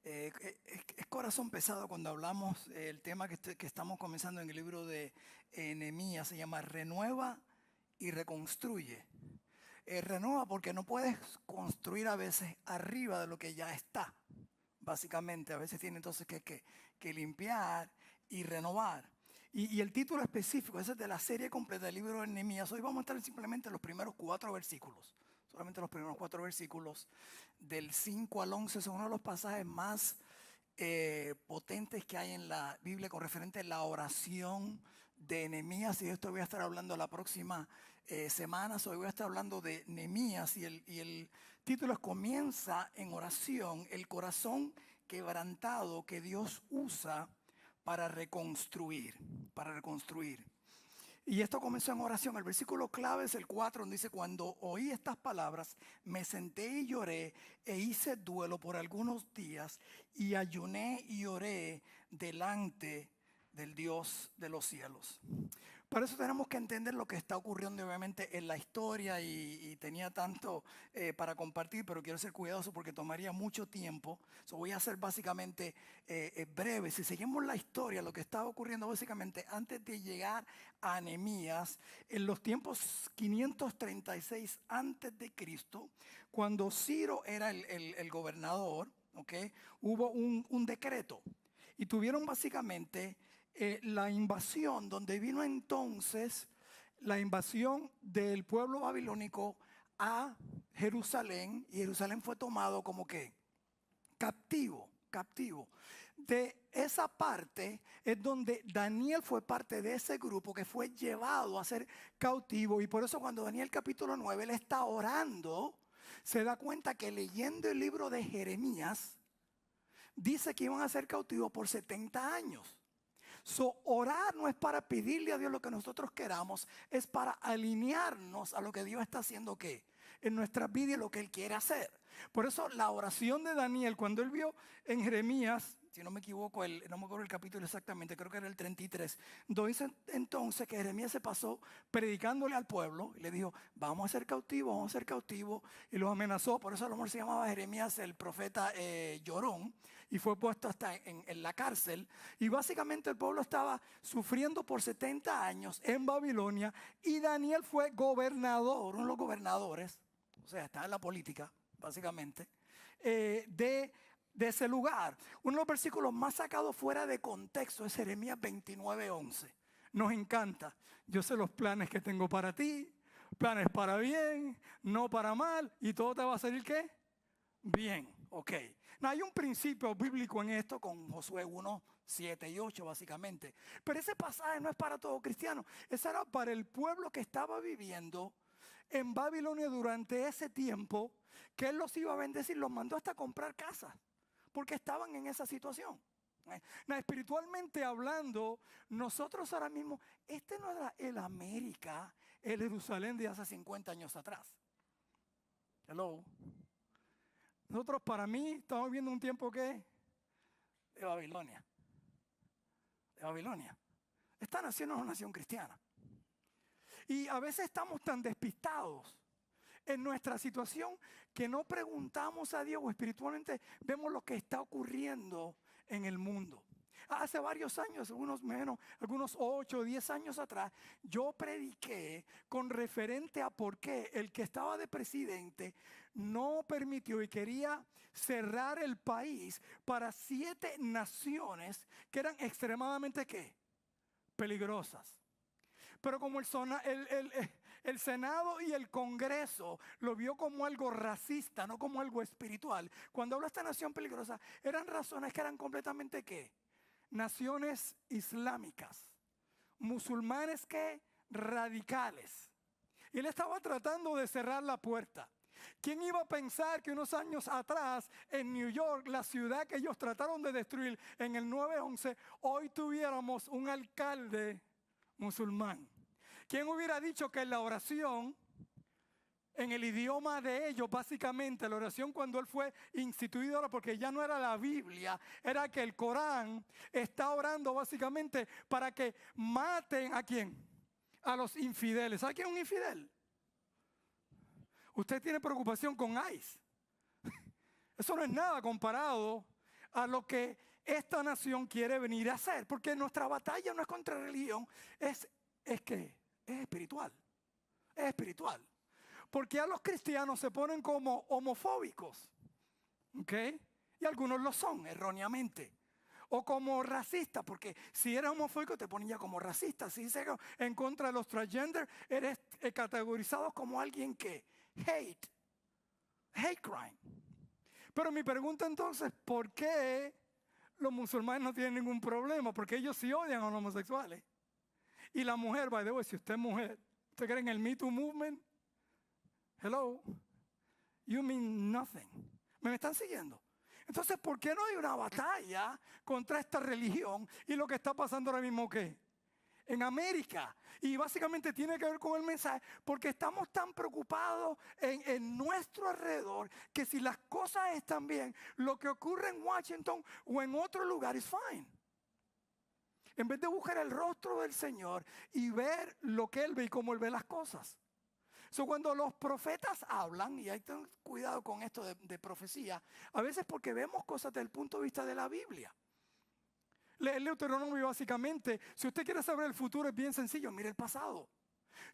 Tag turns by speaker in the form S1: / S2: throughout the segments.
S1: Es corazón pesado cuando hablamos el tema que estamos comenzando en el libro de Nehemías. Se llama Renueva y Reconstruye. Renueva porque no puedes construir a veces arriba de lo que ya está. Básicamente, a veces tiene entonces que limpiar y renovar. Y el título específico, ese es de la serie completa del libro de Nehemías. Hoy vamos a estar simplemente en los primeros 4 versículos. Solamente los primeros 4 versículos del 5 al 11 son uno de los pasajes más potentes que hay en la Biblia con referente a la oración de Nehemías. Y de esto voy a estar hablando la próxima semana. Hoy voy a estar hablando de Nehemías y el título es Comienza en oración, el corazón quebrantado que Dios usa para reconstruir, para reconstruir. Y esto comenzó en oración. El versículo clave es el 4, donde dice: cuando oí estas palabras, me senté y lloré e hice duelo por algunos días y ayuné y oré delante del Dios de los cielos. Por eso tenemos que entender lo que está ocurriendo obviamente en la historia y tenía tanto para compartir, pero quiero ser cuidadoso porque tomaría mucho tiempo. Voy a ser básicamente breve. Si seguimos la historia, lo que estaba ocurriendo básicamente antes de llegar a Nehemías, en los tiempos 536 antes de Cristo, cuando Ciro era el gobernador, ¿okay? Hubo un decreto y tuvieron básicamente la invasión, donde vino entonces la invasión del pueblo babilónico a Jerusalén, y Jerusalén fue tomado como que captivo. De esa parte es donde Daniel fue parte de ese grupo que fue llevado a ser cautivo, y por eso cuando Daniel capítulo 9 él está orando, se da cuenta que leyendo el libro de Jeremías dice que iban a ser cautivos por 70 años. Orar no es para pedirle a Dios lo que nosotros queramos, es para alinearnos a lo que Dios está haciendo en nuestras vidas y lo que Él quiere hacer. Por eso la oración de Daniel, cuando él vio en Jeremías, si no me equivoco, no me acuerdo el capítulo exactamente, creo que era el 33, donde dice entonces que Jeremías se pasó predicándole al pueblo y le dijo: vamos a ser cautivos, y los amenazó. Por eso a lo mejor se llamaba Jeremías el profeta llorón, y fue puesto hasta en la cárcel. Y básicamente el pueblo estaba sufriendo por 70 años en Babilonia, y Daniel fue gobernador, uno de los gobernadores, o sea, está en la política básicamente, de ese lugar. Uno de los versículos más sacados fuera de contexto es Jeremías 29:11. Nos encanta: yo sé los planes que tengo para ti, planes para bien, no para mal, y todo te va a salir ¿qué? Bien, ok. No, hay un principio bíblico en esto con Josué 1, 7 y 8 básicamente. Pero ese pasaje no es para todo cristiano. Ese era para el pueblo que estaba viviendo en Babilonia durante ese tiempo, que Él los iba a bendecir. Los mandó hasta comprar casas porque estaban en esa situación. Espiritualmente hablando, nosotros ahora mismo, este no era el América, el Jerusalén de hace 50 años atrás. Hello. Nosotros, para mí, estamos viviendo un tiempo que de Babilonia. De Babilonia. Esta nación no es una nación cristiana. Y a veces estamos tan despistados en nuestra situación que no preguntamos a Dios, o espiritualmente vemos lo que está ocurriendo en el mundo. Hace varios años, algunos 8 o 10 años atrás, yo prediqué con referente a por qué el que estaba de presidente no permitió y quería cerrar el país para 7 naciones que eran extremadamente ¿qué? Peligrosas. Pero como el Senado y el Congreso lo vio como algo racista, no como algo espiritual. Cuando habla de esta nación peligrosa, eran razones que eran completamente ¿qué? Naciones islámicas, musulmanes que radicales. Y él estaba tratando de cerrar la puerta. ¿Quién iba a pensar que unos años atrás en New York, la ciudad que ellos trataron de destruir en el 9/11, hoy tuviéramos un alcalde musulmán? ¿Quién hubiera dicho que la oración en el idioma de ellos, básicamente la oración cuando él fue instituido, porque ya no era la Biblia, era que el Corán está orando básicamente para que maten ¿a quién? A los infideles. ¿Sabe quién es un infidel? Usted tiene preocupación con ICE. Eso no es nada comparado a lo que esta nación quiere venir a hacer. Porque nuestra batalla no es contra religión, es espiritual. Es espiritual. Porque a los cristianos se ponen como homofóbicos. ¿Ok? Y algunos lo son, erróneamente. O como racistas, porque si eres homofóbico te ponen ya como racista. Si dices en contra de los transgender, eres categorizado como alguien que hate crime. Pero mi pregunta entonces, ¿por qué los musulmanes no tienen ningún problema? Porque ellos sí odian a los homosexuales. Y la mujer, by the way, si usted es mujer, ¿usted cree en el Me Too Movement? Hello, you mean nothing. ¿Me están siguiendo? Entonces, ¿por qué no hay una batalla contra esta religión? Y lo que está pasando ahora mismo, ¿qué? En América. Y básicamente tiene que ver con el mensaje, porque estamos tan preocupados en nuestro alrededor, que si las cosas están bien, lo que ocurre en Washington o en otro lugar es fine. En vez de buscar el rostro del Señor y ver lo que Él ve y cómo Él ve las cosas. Cuando los profetas hablan, y hay que tener cuidado con esto de profecía, a veces porque vemos cosas desde el punto de vista de la Biblia. El Deuteronomio básicamente, si usted quiere saber el futuro es bien sencillo, mire el pasado.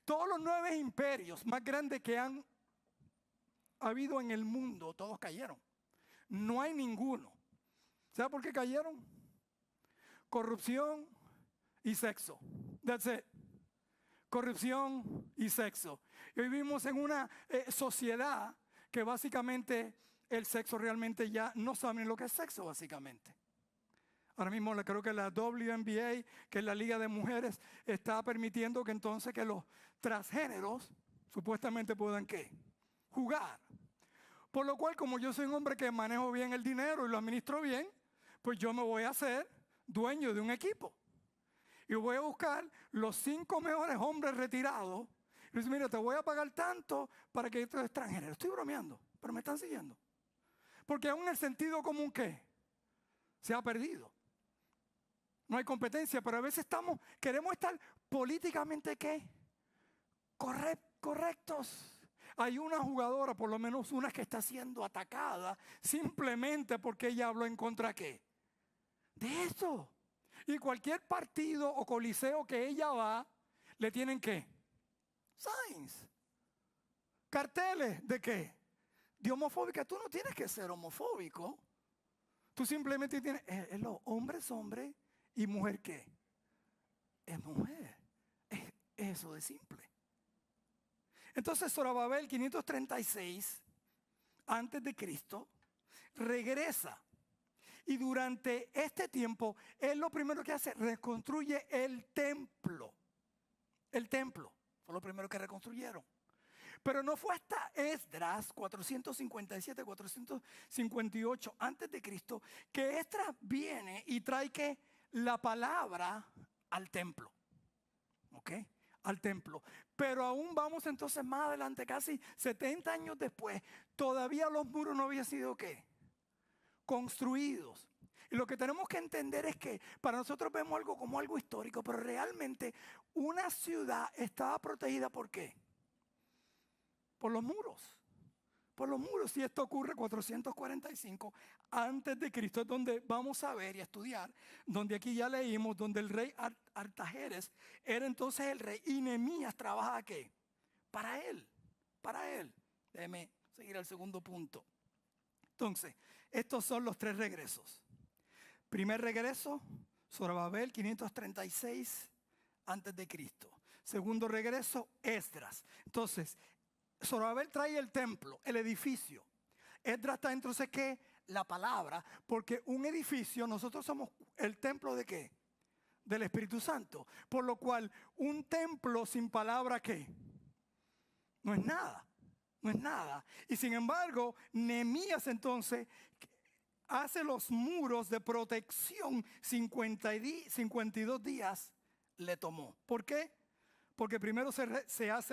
S1: Todos los 9 imperios más grandes que han habido en el mundo, todos cayeron. No hay ninguno. ¿Sabe por qué cayeron? Corrupción y sexo. That's it. Corrupción y sexo. Y hoy vivimos en una sociedad que básicamente el sexo realmente ya no saben lo que es sexo básicamente. Ahora mismo creo que la WNBA, que es la Liga de Mujeres, está permitiendo que entonces que los transgéneros supuestamente puedan ¿qué? Jugar. Por lo cual, como yo soy un hombre que manejo bien el dinero y lo administro bien, pues yo me voy a hacer dueño de un equipo. Y voy a buscar los 5 mejores hombres retirados. Y dice, mira, te voy a pagar tanto para que estos extranjeros. Estoy bromeando, pero me están siguiendo. Porque aún el sentido común, ¿qué? Se ha perdido. No hay competencia, pero a veces queremos estar políticamente, ¿qué? Correctos. Hay una jugadora, por lo menos una, que está siendo atacada simplemente porque ella habló en contra, ¿qué? De eso. Y cualquier partido o coliseo que ella va, le tienen ¿qué? Signs. Carteles de ¿qué? De homofóbica. Tú no tienes que ser homofóbico. Tú simplemente tienes, hombre es hombre y mujer ¿qué? Es mujer. Es eso de simple. Entonces Zorobabel 536 antes de Cristo regresa. Y durante este tiempo, él lo primero que hace, reconstruye el templo. El templo fue lo primero que reconstruyeron. Pero no fue hasta Esdras, 457, 458 antes de Cristo, que Esdras viene y trae que la palabra al templo. ¿Ok? Al templo. Pero aún vamos entonces más adelante, casi 70 años después, todavía los muros no habían sido ¿qué? Construidos. Y lo que tenemos que entender es que para nosotros vemos algo como algo histórico, pero realmente una ciudad estaba protegida ¿por qué? Por los muros. Por los muros. Y esto ocurre 445 antes de Cristo, es donde vamos a ver y a estudiar, donde aquí ya leímos, donde el rey Artajerjes era entonces el rey y Nehemías trabaja ¿qué? Para él. Para él. Déjeme seguir al segundo punto. Entonces, estos son los 3 regresos. Primer regreso, Zorobabel 536 antes de Cristo. Segundo regreso, Esdras. Entonces, Zorobabel trae el templo, el edificio. Esdras trae entonces ¿qué? La palabra, porque un edificio, nosotros somos el templo ¿de qué? Del Espíritu Santo. Por lo cual, un templo sin palabra ¿qué? No es nada. No es nada. Y sin embargo, Nehemías entonces hace los muros de protección 52 días le tomó. ¿Por qué? Porque primero se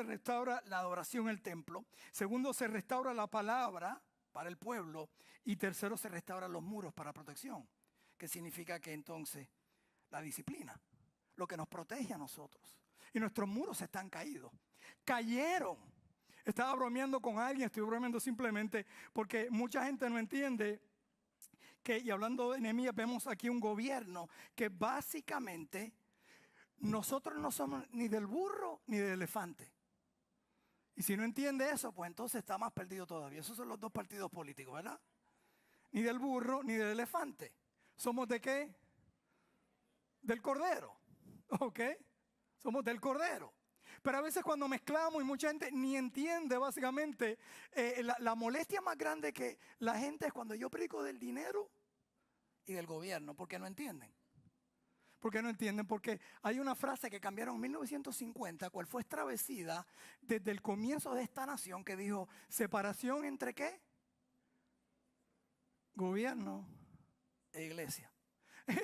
S1: restaura la adoración en el templo. Segundo, se restaura la palabra para el pueblo. Y tercero, se restauran los muros para protección. Que significa que entonces la disciplina, lo que nos protege a nosotros. Y nuestros muros están caídos. Cayeron. Estaba bromeando con alguien, estoy bromeando simplemente porque mucha gente no entiende y hablando de Nehemías, vemos aquí un gobierno que básicamente nosotros no somos ni del burro ni del elefante. Y si no entiende eso, pues entonces está más perdido todavía. Esos son los dos partidos políticos, ¿verdad? Ni del burro ni del elefante. ¿Somos de qué? Del cordero. ¿Ok? Somos del cordero. Pero a veces cuando mezclamos y mucha gente ni entiende básicamente, la molestia más grande que la gente es cuando yo predico del dinero y del gobierno, porque no entienden. ¿Por qué no entienden? Porque hay una frase que cambiaron en 1950, cual fue establecida desde el comienzo de esta nación, que dijo, separación entre ¿qué? Gobierno e iglesia.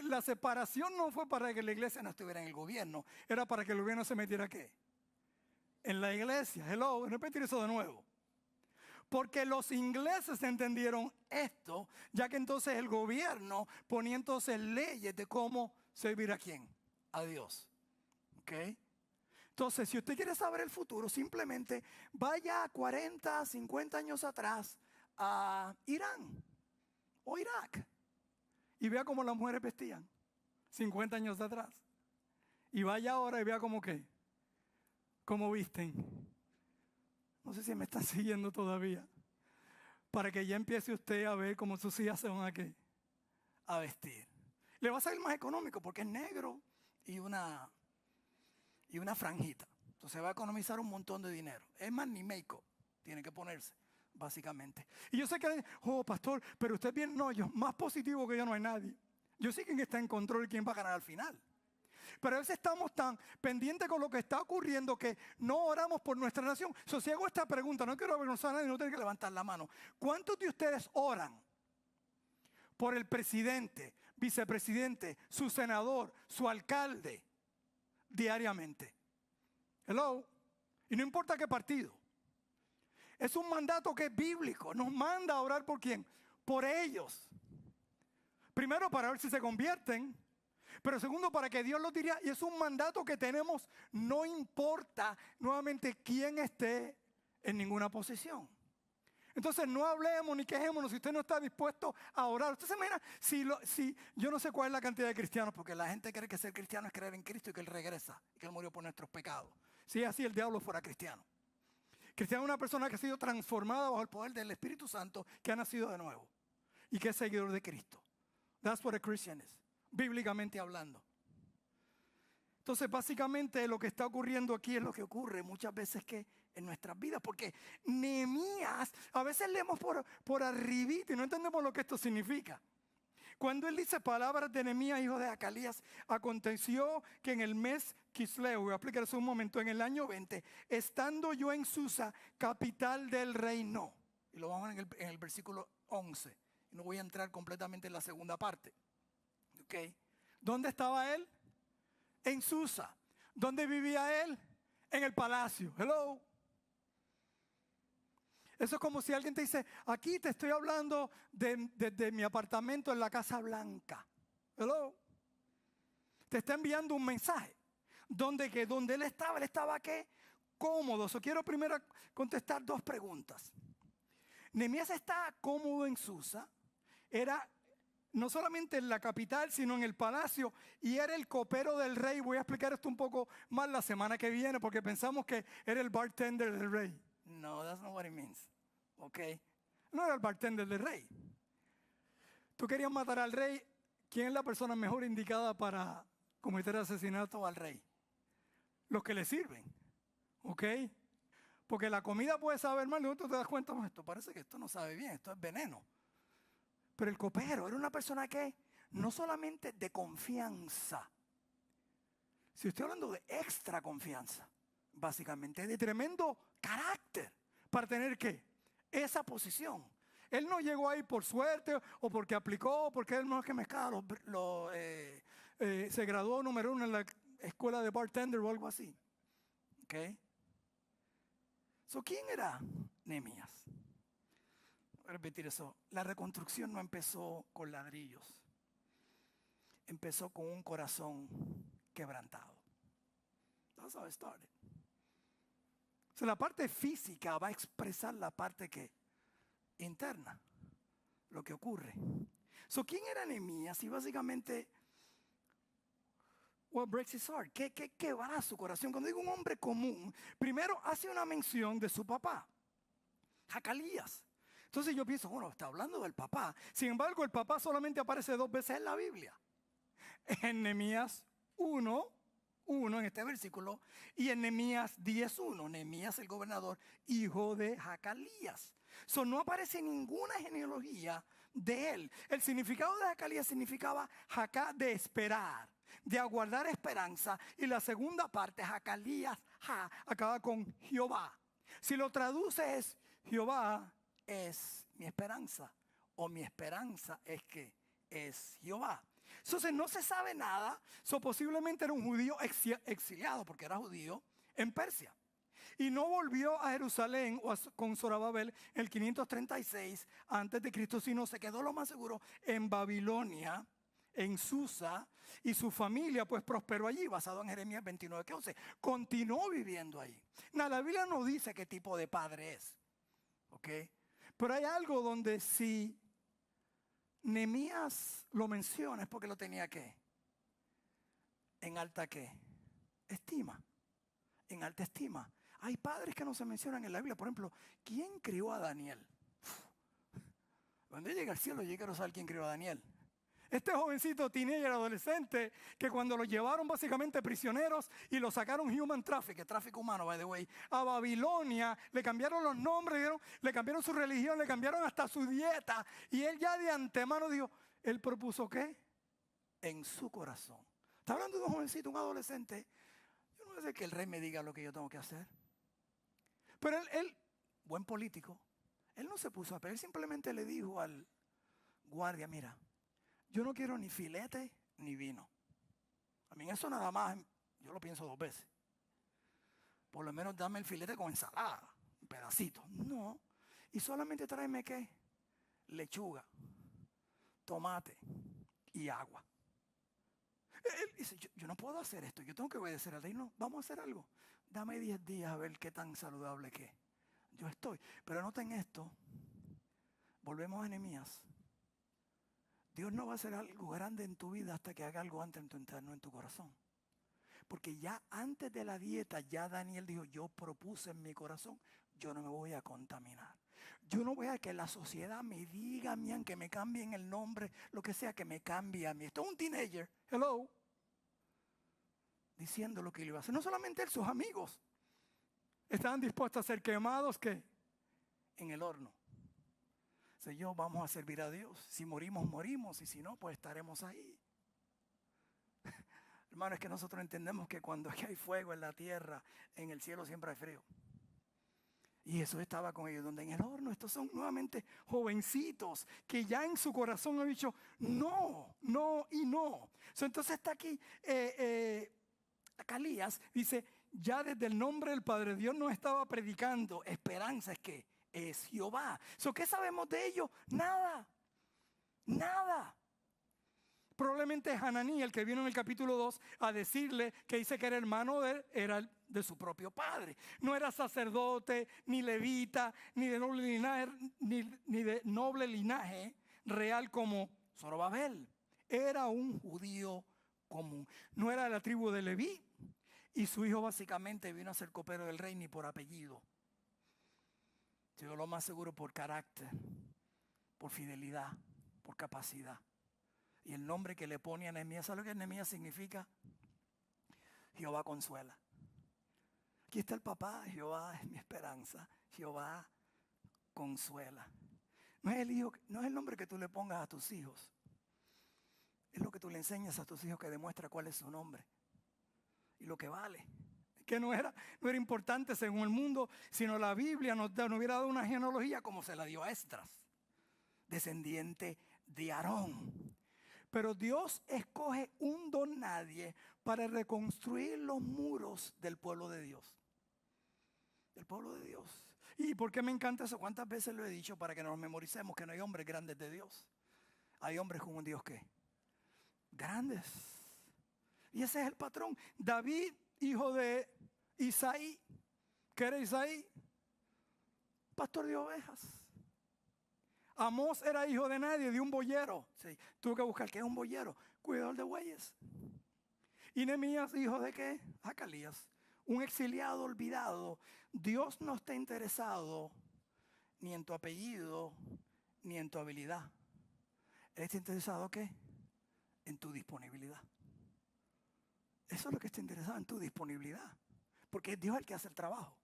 S1: La separación no fue para que la iglesia no estuviera en el gobierno, era para que el gobierno se metiera ¿qué? En la iglesia. Hello, repetir eso de nuevo. Porque los ingleses entendieron esto, ya que entonces el gobierno ponía entonces leyes de cómo servir a quién, a Dios. ¿Ok? Entonces, si usted quiere saber el futuro, simplemente vaya a 40, 50 años atrás a Irán o Irak y vea cómo las mujeres vestían 50 años atrás. Y vaya ahora y vea cómo visten. No sé si me están siguiendo todavía. Para que ya empiece usted a ver cómo sus hijas se van a vestir. Le va a salir más económico porque es negro y una franjita. Entonces va a economizar un montón de dinero. Es más, ni make-up tiene que ponerse, básicamente. Y yo sé que, pastor, pero usted bien, no, yo, más positivo que yo no hay nadie. Yo sé quién está en control y quién va a ganar al final. Pero a veces estamos tan pendientes con lo que está ocurriendo que no oramos por nuestra nación. Si hago esta pregunta, no quiero avergonzar a nadie, no tiene que levantar la mano. ¿Cuántos de ustedes oran por el presidente, vicepresidente, su senador, su alcalde diariamente? Hello. Y no importa qué partido. Es un mandato que es bíblico. Nos manda a orar por quién. Por ellos. Primero para ver si se convierten. Pero segundo, para que Dios los diría, y es un mandato que tenemos, no importa nuevamente quién esté en ninguna posición. Entonces no hablemos ni quejémonos si usted no está dispuesto a orar. Usted se imagina, si yo no sé cuál es la cantidad de cristianos, porque la gente cree que ser cristiano es creer en Cristo y que Él regresa, y que Él murió por nuestros pecados. Si es así, el diablo fuera cristiano. Cristiano es una persona que ha sido transformada bajo el poder del Espíritu Santo, que ha nacido de nuevo y que es seguidor de Cristo. That's what a Christian is. Bíblicamente hablando. Entonces básicamente lo que está ocurriendo aquí es lo que ocurre muchas veces que en nuestras vidas, porque Nehemías, a veces leemos por arribita y no entendemos lo que esto significa. Cuando él dice palabras de Nehemías, hijo de Acalías, aconteció que en el mes Quisleu, voy a explicar eso un momento, en el año 20, estando yo en Susa, capital del reino, y lo vamos a ver en el versículo 11, y no voy a entrar completamente en la segunda parte. Okay. ¿Dónde estaba él? En Susa. ¿Dónde vivía él? En el palacio. Hello. Eso es como si alguien te dice, aquí te estoy hablando de mi apartamento en la Casa Blanca. Hello. Te está enviando un mensaje. Donde él estaba ¿qué? Cómodo. Quiero primero contestar dos preguntas. Nehemías está cómodo en Susa. Era no solamente en la capital, sino en el palacio, y era el copero del rey. Voy a explicar esto un poco más la semana que viene, porque pensamos que era el bartender del rey. No, that's not what it means. Ok. No era el bartender del rey. Tú querías matar al rey. ¿Quién es la persona mejor indicada para cometer asesinato al rey? Los que le sirven. Ok. Porque la comida puede saber mal, y tú te das cuenta, esto parece que esto no sabe bien, esto es veneno. Pero el copero era una persona que no solamente de confianza, si estoy hablando de extra confianza, básicamente de tremendo carácter para tener ¿qué? Esa posición. Él no llegó ahí por suerte o porque aplicó, o porque es el mejor que mezclaba, se graduó número 1 en la escuela de bartender o algo así. ¿Ok? ¿Quién era Nehemías? Voy a repetir eso. La reconstrucción no empezó con ladrillos. Empezó con un corazón quebrantado. That's how it started. La parte física va a expresar la parte interna, lo que ocurre. ¿Quién era Nehemías? Y básicamente, what breaks his heart? ¿Qué quebra su corazón? Cuando digo un hombre común, primero hace una mención de su papá, Jacalías. Entonces yo pienso, bueno, está hablando del papá. Sin embargo, el papá solamente aparece 2 veces en la Biblia. En Nehemías 1, en este versículo, y en Nehemías 10:1. Nehemías, el gobernador, hijo de Jacalías. No aparece ninguna genealogía de él. El significado de Jacalías significaba Jacá, de esperar, de aguardar esperanza. Y la segunda parte, Jacalías, acaba con Jehová. Si lo traduce es Jehová es mi esperanza, o mi esperanza es que es Jehová. Entonces no se sabe nada. Posiblemente era un judío exiliado, porque era judío, en Persia. Y no volvió a Jerusalén con Zorobabel en el 536 antes de Cristo, sino se quedó, lo más seguro, en Babilonia, en Susa, y su familia pues prosperó allí, basado en Jeremías 29:11. Continuó viviendo allí. La Biblia no dice qué tipo de padre es, ¿ok? Pero hay algo donde si Nehemías lo menciona es porque lo tenía ¿qué? En alta ¿qué? Estima. En alta estima. Hay padres que no se mencionan en la Biblia. Por ejemplo, ¿quién crió a Daniel? Cuando llegue al cielo, yo quiero saber quién crió a Daniel. Este jovencito teenager adolescente que cuando lo llevaron básicamente prisioneros y lo sacaron human traffic, tráfico humano, by the way, a Babilonia, le cambiaron los nombres, le cambiaron su religión, le cambiaron hasta su dieta. Y él ya de antemano dijo, él propuso ¿qué? En su corazón. Está hablando de un jovencito, un adolescente. Yo no voy a decir que el rey me diga lo que yo tengo que hacer. Pero él, buen político, él no se puso a pelear, él simplemente le dijo al guardia, mira, yo no quiero ni filete ni vino. A mí eso nada más, yo lo pienso 2 veces. Por lo menos dame el filete con ensalada, un pedacito. No, y solamente tráeme ¿qué? Lechuga, tomate y agua. Él dice, yo no puedo hacer esto, yo tengo que obedecer al rey. No, vamos a hacer algo. Dame 10 días a ver qué tan saludable que yo estoy. Pero noten esto, volvemos a Nehemías. Dios no va a hacer algo grande en tu vida hasta que haga algo antes en tu interno, en tu corazón. Porque ya antes de la dieta, ya Daniel dijo, yo propuse en mi corazón, yo no me voy a contaminar. Yo no voy a que la sociedad me diga a mí, aunque me cambien el nombre, lo que sea, que me cambie a mí. Esto es un teenager, hello, diciendo lo que él iba a hacer. No solamente él, sus amigos estaban dispuestos a ser quemados, ¿qué? En el horno. Señor, vamos a servir a Dios. Si morimos, morimos. Y si no, pues estaremos ahí. Hermano, es que nosotros entendemos que cuando hay fuego en la tierra, en el cielo siempre hay frío. Y eso estaba con ellos, donde en el horno, estos son nuevamente jovencitos que ya en su corazón han dicho, no, no y no. Entonces está aquí, Jacalías dice, ya desde el nombre del Padre Dios nos estaba predicando, esperanza es que es Jehová. ¿Qué sabemos de ellos? Nada, nada. Probablemente Hananí, el que vino en el capítulo 2 a decirle que dice que era hermano de él, era de su propio padre. No era sacerdote, ni levita, ni de noble linaje, ni de noble linaje real como Zorobabel. Era un judío común. No era de la tribu de Leví y su hijo básicamente vino a ser copero del rey ni por apellido. Yo lo más seguro por carácter, por fidelidad, por capacidad. Y el nombre que le pone a Nehemías, ¿sabe lo que Nehemías significa? Jehová consuela. Aquí está el papá, Jehová es mi esperanza, Jehová consuela. No es el hijo, no es el nombre que tú le pongas a tus hijos. Es lo que tú le enseñas a tus hijos que demuestra cuál es su nombre y lo que vale. Que no era importante según el mundo, sino la Biblia nos hubiera dado una genealogía como se la dio a Esdras, descendiente de Aarón. Pero Dios escoge un don nadie para reconstruir los muros del pueblo de Dios. Del pueblo de Dios. ¿Y por qué me encanta eso? ¿Cuántas veces lo he dicho para que nos memoricemos que no hay hombres grandes de Dios? Hay hombres con un Dios ¿qué? Grandes. Y ese es el patrón. David, hijo de Isaí. ¿Qué era Isaí? Pastor de ovejas. Amós era hijo de nadie, de un boyero. Sí, tuve que buscar qué es un boyero, cuidador de bueyes. Y Nehemías, hijo de qué? Acalías, un exiliado olvidado. Dios no está interesado ni en tu apellido, ni en tu habilidad. Él está interesado ¿qué? En tu disponibilidad. Eso es lo que está interesado, en tu disponibilidad. Porque es Dios el que hace el trabajo.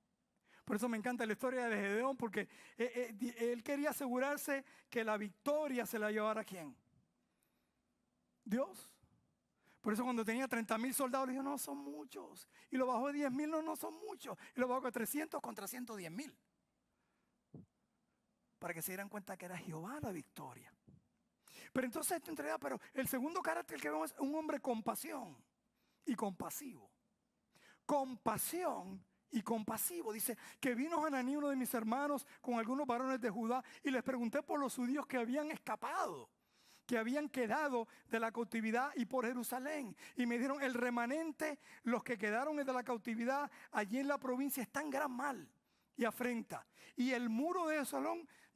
S1: Por eso me encanta la historia de Gedeón, porque él quería asegurarse que la victoria se la llevara ¿a quién? Dios. Por eso cuando tenía 30,000 soldados, le dijo, no, son muchos. Y lo bajó de 10,000, no, no son muchos. Y lo bajó de 300 contra 110,000. Para que se dieran cuenta que era Jehová la victoria. Pero entonces esto entrega, pero el segundo carácter que vemos es un hombre con pasión y compasivo. Compasión y compasivo. Dice que vino Hananí, uno de mis hermanos, con algunos varones de Judá, y les pregunté por los judíos que habían escapado, que habían quedado de la cautividad y por Jerusalén. Y me dijeron, el remanente, los que quedaron de la cautividad allí en la provincia, están gran mal y afrenta. Y el muro de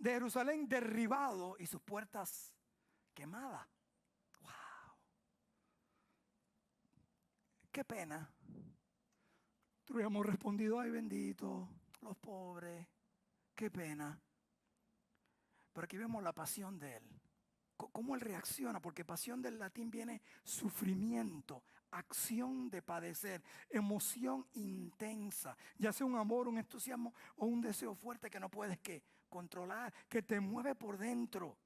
S1: Jerusalén derribado y sus puertas quemadas. ¡Wow! ¡Qué pena! Hubiéramos respondido, ay bendito, los pobres, qué pena. Pero aquí vemos la pasión de él. Cómo él reacciona, porque pasión del latín viene sufrimiento, acción de padecer, emoción intensa, ya sea un amor, un entusiasmo o un deseo fuerte que no puedes ¿qué? Controlar, que te mueve por dentro.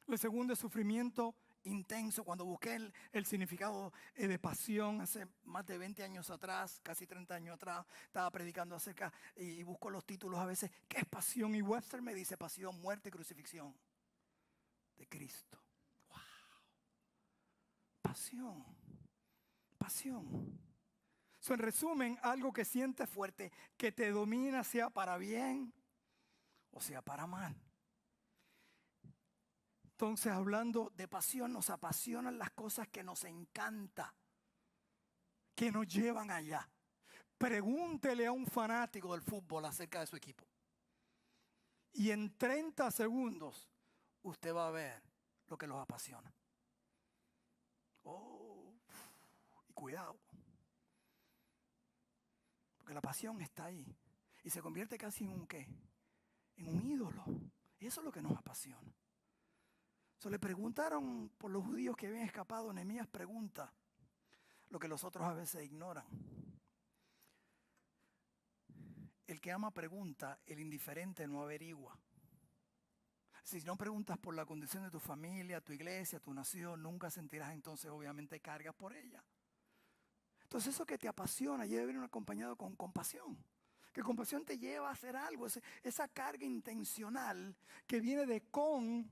S1: El segundo es sufrimiento intenso. Cuando busqué el significado de pasión hace más de 20 años atrás, casi 30 años atrás, estaba predicando acerca y busco los títulos a veces. ¿Qué es pasión? Y Webster me dice pasión, muerte y crucifixión de Cristo. ¡Wow! Pasión, pasión. En resumen, algo que sientes fuerte, que te domina, sea para bien o sea para mal. Entonces, hablando de pasión, nos apasionan las cosas que nos encanta, que nos llevan allá. Pregúntele a un fanático del fútbol acerca de su equipo. Y en 30 segundos usted va a ver lo que los apasiona. Oh, y cuidado. Porque la pasión está ahí. Y se convierte casi en un ¿qué? En un ídolo. Y eso es lo que nos apasiona. Le preguntaron por los judíos que habían escapado. Nehemías pregunta lo que los otros a veces ignoran. El que ama pregunta, el indiferente no averigua. Si no preguntas por la condición de tu familia, tu iglesia, tu nación, nunca sentirás entonces obviamente cargas por ella. Entonces eso que te apasiona debe venir acompañado con compasión. Que compasión te lleva a hacer algo. Esa carga intencional que viene de compasión.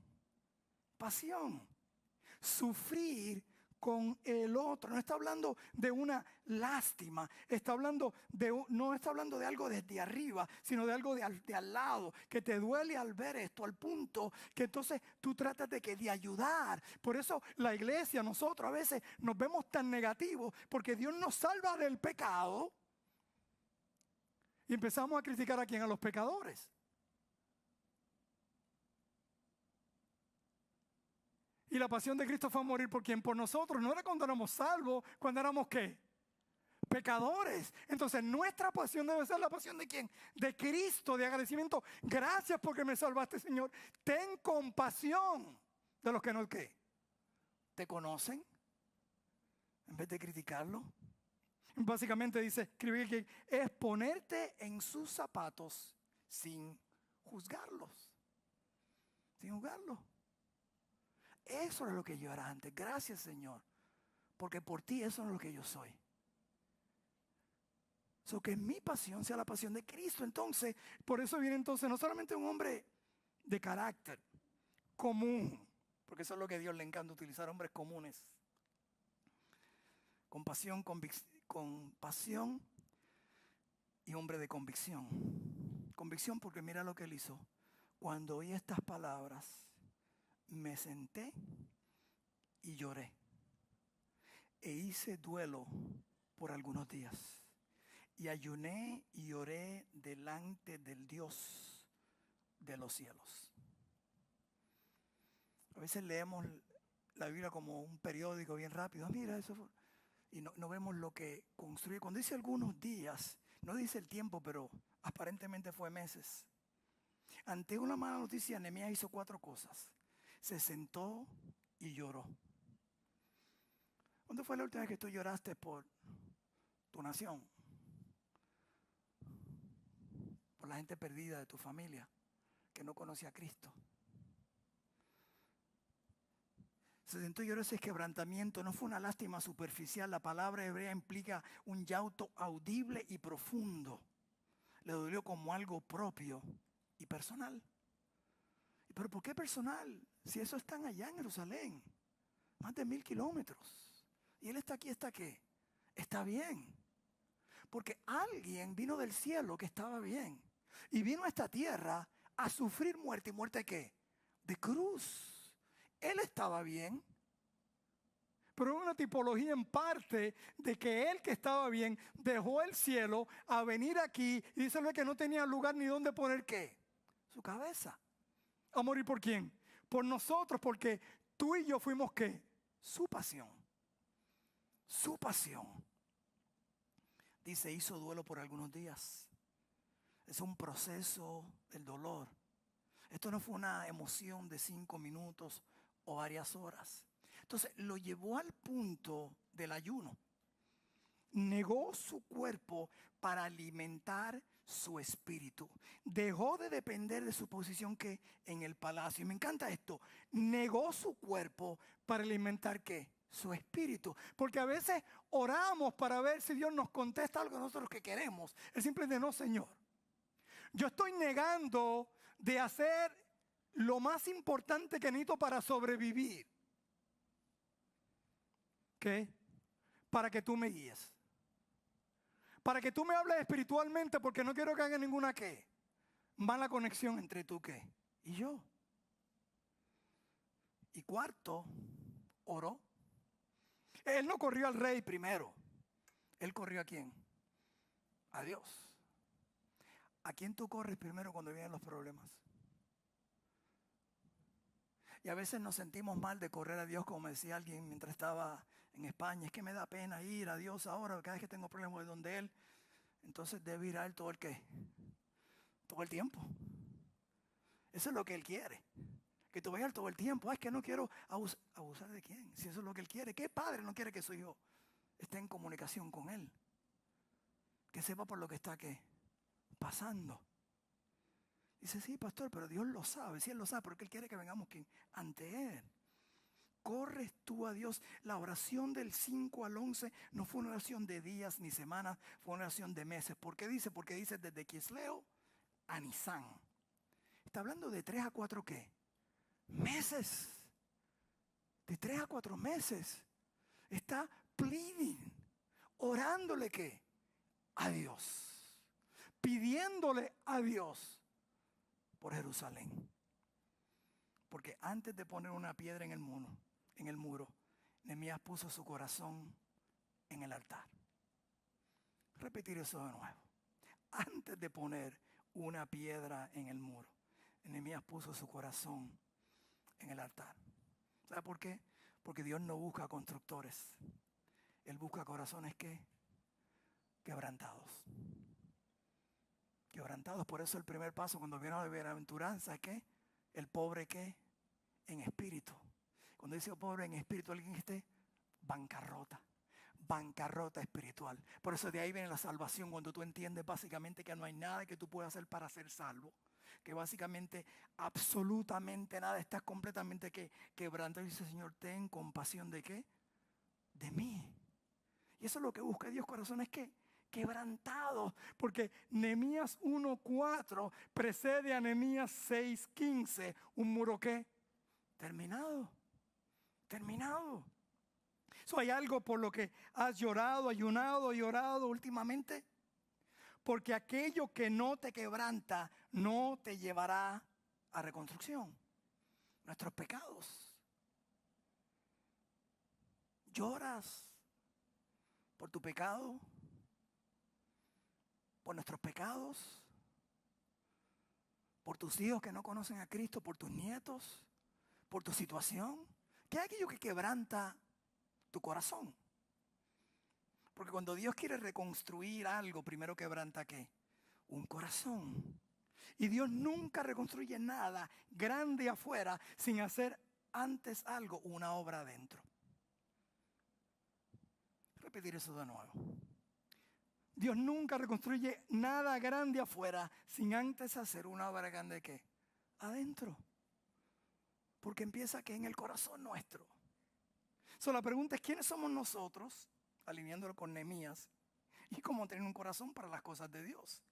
S1: Sufrir con el otro. No está hablando de una lástima. No está hablando de algo desde arriba, sino de algo de al lado, que te duele al ver esto, al punto que entonces tú tratas de ayudar. Por eso la iglesia, nosotros a veces nos vemos tan negativos, porque Dios nos salva del pecado y empezamos a criticar a quién, a los pecadores. Y la pasión de Cristo fue a morir por quien, por nosotros. No era cuando éramos salvos, cuando éramos ¿qué? Pecadores. Entonces nuestra pasión debe ser la pasión de quién? De Cristo, de agradecimiento. Gracias porque me salvaste, Señor. Ten compasión de los que no ¿qué? Te conocen, en vez de criticarlo. Básicamente dice, escribir que es ponerte en sus zapatos sin juzgarlos. Sin juzgarlos. Eso es lo que yo era antes. Gracias, Señor. Porque por ti eso es lo que yo soy. Que mi pasión sea la pasión de Cristo. Entonces, por eso viene entonces no solamente un hombre de carácter común, porque eso es lo que a Dios le encanta, utilizar hombres comunes. Compasión, compasión y hombre de convicción. Convicción porque mira lo que él hizo. Cuando oí estas palabras, me senté y lloré. E hice duelo por algunos días. Y ayuné y oré delante del Dios de los cielos. A veces leemos la Biblia como un periódico bien rápido. Mira, eso fue. Y no vemos lo que construye. Cuando dice algunos días, no dice el tiempo, pero aparentemente fue meses. Ante una mala noticia, Nehemías hizo 4 cosas. Se sentó y lloró. ¿Cuándo fue la última vez que tú lloraste por tu nación? Por la gente perdida de tu familia, que no conocía a Cristo. Se sentó y lloró. Ese quebrantamiento no fue una lástima superficial. La palabra hebrea implica un llanto audible y profundo. Le dolió como algo propio y personal. ¿Pero por qué personal? Si eso están allá en Jerusalén, más de 1000 kilómetros. Y él está aquí, ¿está qué? Está bien. Porque alguien vino del cielo que estaba bien. Y vino a esta tierra a sufrir muerte. ¿Y muerte qué? De cruz. Él estaba bien. Pero una tipología en parte de que él que estaba bien dejó el cielo a venir aquí y dice que no tenía lugar ni dónde poner ¿qué? Su cabeza. ¿A morir por quién? Por nosotros, porque tú y yo fuimos ¿qué? Su pasión. Su pasión. Dice, hizo duelo por algunos días. Es un proceso del dolor. Esto no fue una emoción de 5 minutos o varias horas. Entonces lo llevó al punto del ayuno. Negó su cuerpo para alimentar su espíritu. Dejó de depender de su posición que en el palacio. Y me encanta esto. Negó su cuerpo para alimentar ¿qué? Su espíritu. Porque a veces oramos para ver si Dios nos contesta algo nosotros que queremos. Es simplemente no, Señor. Yo estoy negando de hacer lo más importante que necesito para sobrevivir. ¿Qué? Para que tú me guíes. Para que tú me hables espiritualmente, porque no quiero que haga ninguna ¿qué? Mala conexión entre tú ¿qué? Y yo. Y cuarto, oró. Él no corrió al rey primero. Él corrió ¿a quién? A Dios. ¿A quién tú corres primero cuando vienen los problemas? Y a veces nos sentimos mal de correr a Dios, como me decía alguien mientras estaba en España. Es que me da pena ir a Dios ahora, cada vez que tengo problemas de donde Él. Entonces debo ir a Él todo el ¿qué? Todo el tiempo. Eso es lo que Él quiere. Que tú vayas a Él todo el tiempo. Es que no quiero abusar de quién. Si eso es lo que Él quiere. ¿Qué padre no quiere que su hijo esté en comunicación con Él? Que sepa por lo que está ¿qué? Pasando. Dice, sí, pastor, pero Dios lo sabe. Sí, Él lo sabe, porque Él quiere que vengamos ¿quién? Ante Él. Corres tú a Dios. La oración del 5 al 11 no fue una oración de días ni semanas, fue una oración de meses. ¿Por qué dice? Porque dice desde Quisleo a Nisán. Está hablando de 3 a 4 ¿qué? Meses. De 3 a 4 meses. Está pleading, orándole ¿qué? A Dios. Pidiéndole a Dios por Jerusalén. Porque antes de poner una piedra en el muro, Nehemías puso su corazón en el altar. Repetir eso de nuevo. Antes de poner una piedra en el muro, Nehemías puso su corazón en el altar. ¿Sabe por qué? Porque Dios no busca constructores. Él busca corazones ¿qué? Quebrantados. Quebrantados. Por eso el primer paso cuando viene a la bienaventuranza es ¿qué? El pobre ¿qué? En espíritu. Cuando dice pobre en espíritu, alguien que esté bancarrota. Bancarrota espiritual. Por eso de ahí viene la salvación, cuando tú entiendes básicamente que no hay nada que tú puedas hacer para ser salvo. Que básicamente, absolutamente nada, estás completamente quebrantado. Y dice, Señor, ten compasión ¿de qué? De mí. Y eso es lo que busca Dios, corazones que quebrantados. Porque Nehemías 1:4 precede a Nehemías 6:15. Un muro ¿qué? Terminado. Terminado. ¿Hay algo por lo que has llorado, ayunado y orado últimamente? Porque aquello que no te quebranta no te llevará a reconstrucción. Nuestros pecados. ¿Lloras por tu pecado? ¿Por nuestros pecados? ¿Por tus hijos que no conocen a Cristo? ¿Por tus nietos? por tu situación? ¿Qué es aquello que quebranta tu corazón? Porque cuando Dios quiere reconstruir algo, primero quebranta ¿qué? Un corazón. Y Dios nunca reconstruye nada grande afuera sin hacer antes algo, una obra adentro. Repetir eso de nuevo. Dios nunca reconstruye nada grande afuera sin antes hacer una obra grande ¿qué? Adentro. Porque empieza que en el corazón nuestro. La pregunta es, ¿quiénes somos nosotros? Alineándolo con Nehemías. Y cómo tener un corazón para las cosas de Dios.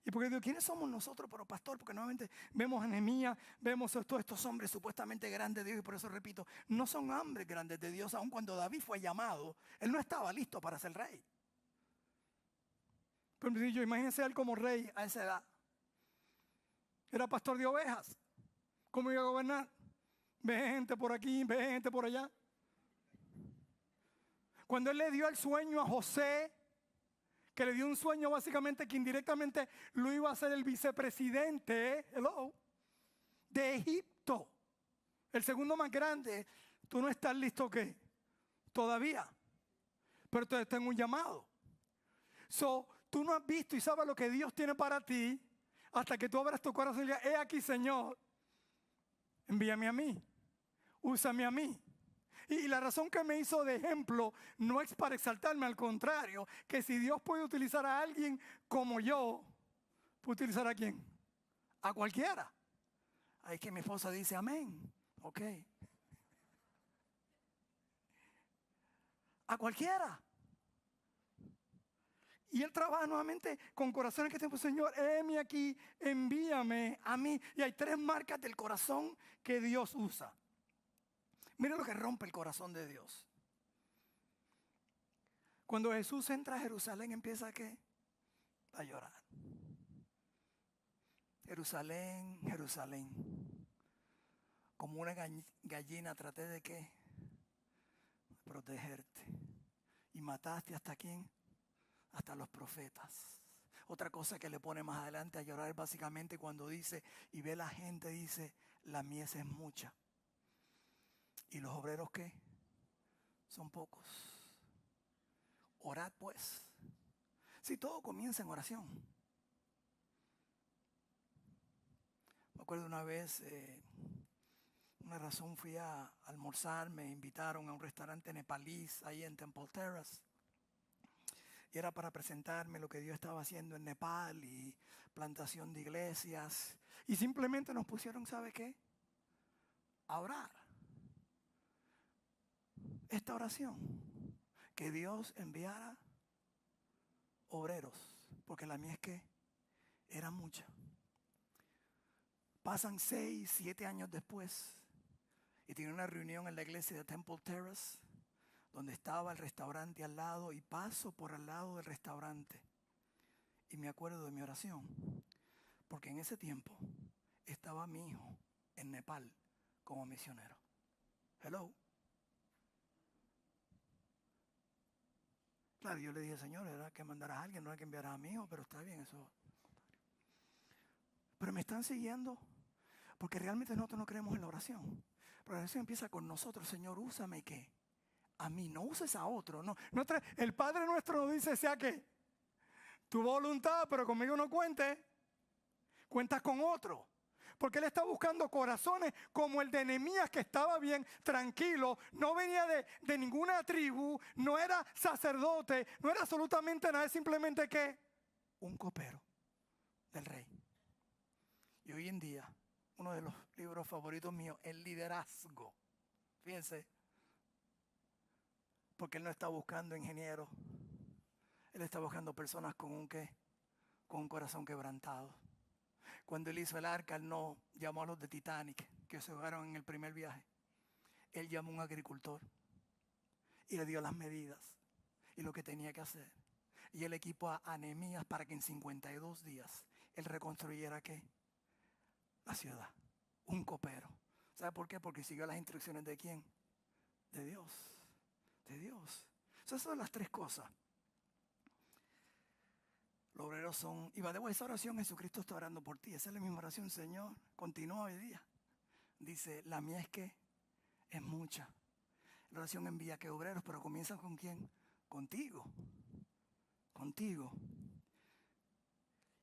S1: Y porque digo, ¿quiénes somos nosotros? Pero pastor, porque nuevamente vemos a Nehemías, vemos a todos estos hombres supuestamente grandes de Dios. Y por eso repito, no son hombres grandes de Dios. Aun cuando David fue llamado, él no estaba listo para ser rey. Pero yo imagínense a él como rey a esa edad. Era pastor de ovejas. ¿Cómo iba a gobernar? Ve gente por aquí, ve gente por allá. Cuando él le dio el sueño a José, que le dio un sueño básicamente que indirectamente lo iba a hacer el vicepresidente, de Egipto, el segundo más grande. Tú no estás listo, ¿qué? Todavía. Pero te tengo un llamado. Tú no has visto y sabes lo que Dios tiene para ti hasta que tú abras tu corazón y digas, he aquí, Señor, envíame a mí, úsame a mí. Y la razón que me hizo de ejemplo no es para exaltarme, al contrario, que si Dios puede utilizar a alguien como yo, ¿puede utilizar a quién? A cualquiera. Ahí que mi esposa dice amén. Ok. A cualquiera. Y él trabaja nuevamente con corazones que tenemos, Señor, heme aquí, envíame a mí. Y hay 3 marcas del corazón que Dios usa. Mira lo que rompe el corazón de Dios. Cuando Jesús entra a Jerusalén, empieza ¿a qué? A llorar. Jerusalén, Jerusalén. Como una gallina traté de ¿qué? Protegerte. Y mataste ¿hasta quién? Hasta los profetas. Otra cosa que le pone más adelante a llorar básicamente cuando dice, y ve la gente, dice, la mies es mucha. ¿Y los obreros qué? Son pocos. Orad pues. Si todo comienza en oración. Me acuerdo una vez, una razón fui a almorzar, me invitaron a un restaurante nepalíes ahí en Temple Terrace. Y era para presentarme lo que Dios estaba haciendo en Nepal y plantación de iglesias. Y simplemente nos pusieron, ¿sabe qué? A orar. Esta oración, que Dios enviara obreros, porque la mía es que era mucha. Pasan 6, 7 años después y tiene una reunión en la iglesia de Temple Terrace, donde estaba el restaurante al lado, y paso por al lado del restaurante y me acuerdo de mi oración, porque en ese tiempo estaba mi hijo en Nepal como misionero. Hello. Claro, yo le dije, Señor, era que mandaras a alguien, no era que enviaras a mi hijo, pero está bien eso. Pero me están siguiendo, porque realmente nosotros no creemos en la oración. Pero la oración empieza con nosotros, Señor, úsame ¿qué? A mí, no uses a otro. No, el Padre nuestro nos dice, sea que tu voluntad, pero conmigo no cuentes, cuentas con otro. Porque él está buscando corazones como el de Nehemías, que estaba bien, tranquilo, no venía de ninguna tribu, no era sacerdote, no era absolutamente nada, simplemente que un copero del rey. Y hoy en día, uno de los libros favoritos míos, El liderazgo. Fíjense, porque él no está buscando ingenieros, él está buscando personas con un ¿qué? Con un corazón quebrantado. Cuando él hizo el arca, él no llamó a los de Titanic, que se ahogaron en el primer viaje. Él llamó a un agricultor y le dio las medidas y lo que tenía que hacer. Y él equipó a Nehemías para que en 52 días él reconstruyera ¿qué? La ciudad. Un copero. ¿Sabe por qué? Porque siguió las instrucciones ¿de quién? De Dios. De Dios. Esas son las 3 cosas. Los obreros son, y va de esa oración, Jesucristo está orando por ti. Esa es la misma oración, Señor. Continúa hoy día. Dice, la mía es ¿qué? es mucha. La oración envía que obreros, pero comienza ¿con quién? Contigo. Contigo.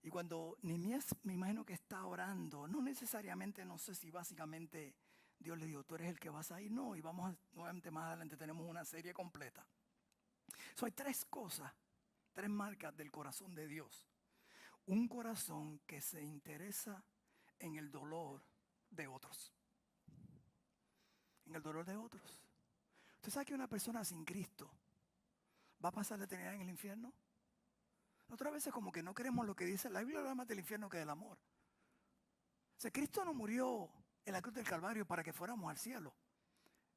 S1: Y cuando Nehemías, me imagino que está orando, no necesariamente, no sé si básicamente Dios le dijo, tú eres el que vas a ir. No, y vamos nuevamente más adelante, tenemos una serie completa. Hay tres cosas, tres marcas del corazón de Dios. Un corazón que se interesa en el dolor de otros. En el dolor de otros. ¿Usted sabe que una persona sin Cristo va a pasar la eternidad en el infierno? Otras veces como que no queremos lo que dice la Biblia, habla más del infierno que del amor. O sea, Cristo no murió en la cruz del Calvario para que fuéramos al cielo.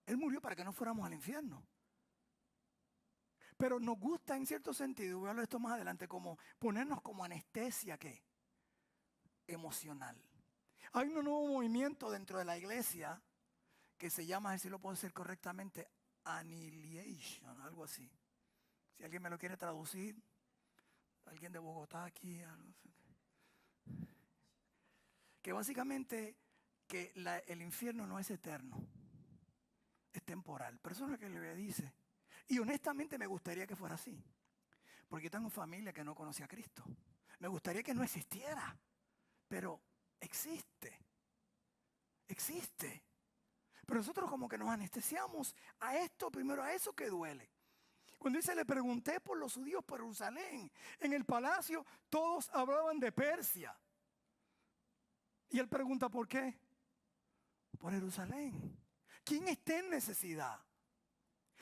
S1: Él murió para que no fuéramos al infierno. Pero nos gusta en cierto sentido, voy a hablar de esto más adelante, como ponernos como anestesia, ¿qué? Emocional. Hay un nuevo movimiento dentro de la iglesia que se llama, a ver si lo puedo decir correctamente, annihilation, algo así. Si alguien me lo quiere traducir, alguien de Bogotá aquí, que básicamente que el infierno no es eterno, es temporal. Pero eso es lo que la Biblia dice. Y honestamente me gustaría que fuera así, porque yo tengo familia que no conocía a Cristo. Me gustaría que no existiera, pero existe. Existe. Pero nosotros como que nos anestesiamos a esto, primero a eso que duele. Cuando dice, le pregunté por los judíos por Jerusalén. En el palacio todos hablaban de Persia. Y él pregunta, ¿por qué? Por Jerusalén. ¿Quién está en necesidad?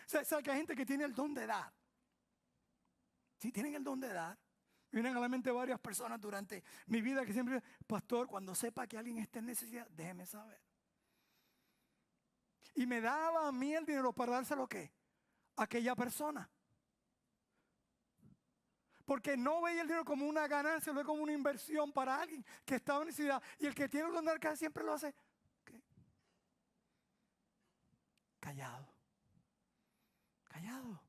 S1: ¿Sabe que hay gente que tiene el don de dar? Sí, tienen el don de dar. Me vienen a la mente varias personas durante mi vida que siempre, pastor, cuando sepa que alguien está en necesidad, déjeme saber. Y me daba a mí el dinero para dárselo, ¿qué? A aquella persona. Porque no veía el dinero como una ganancia, lo ve como una inversión para alguien que estaba en necesidad. Y el que tiene el don de dar casi siempre lo hace, ¿qué? Callado. Callado.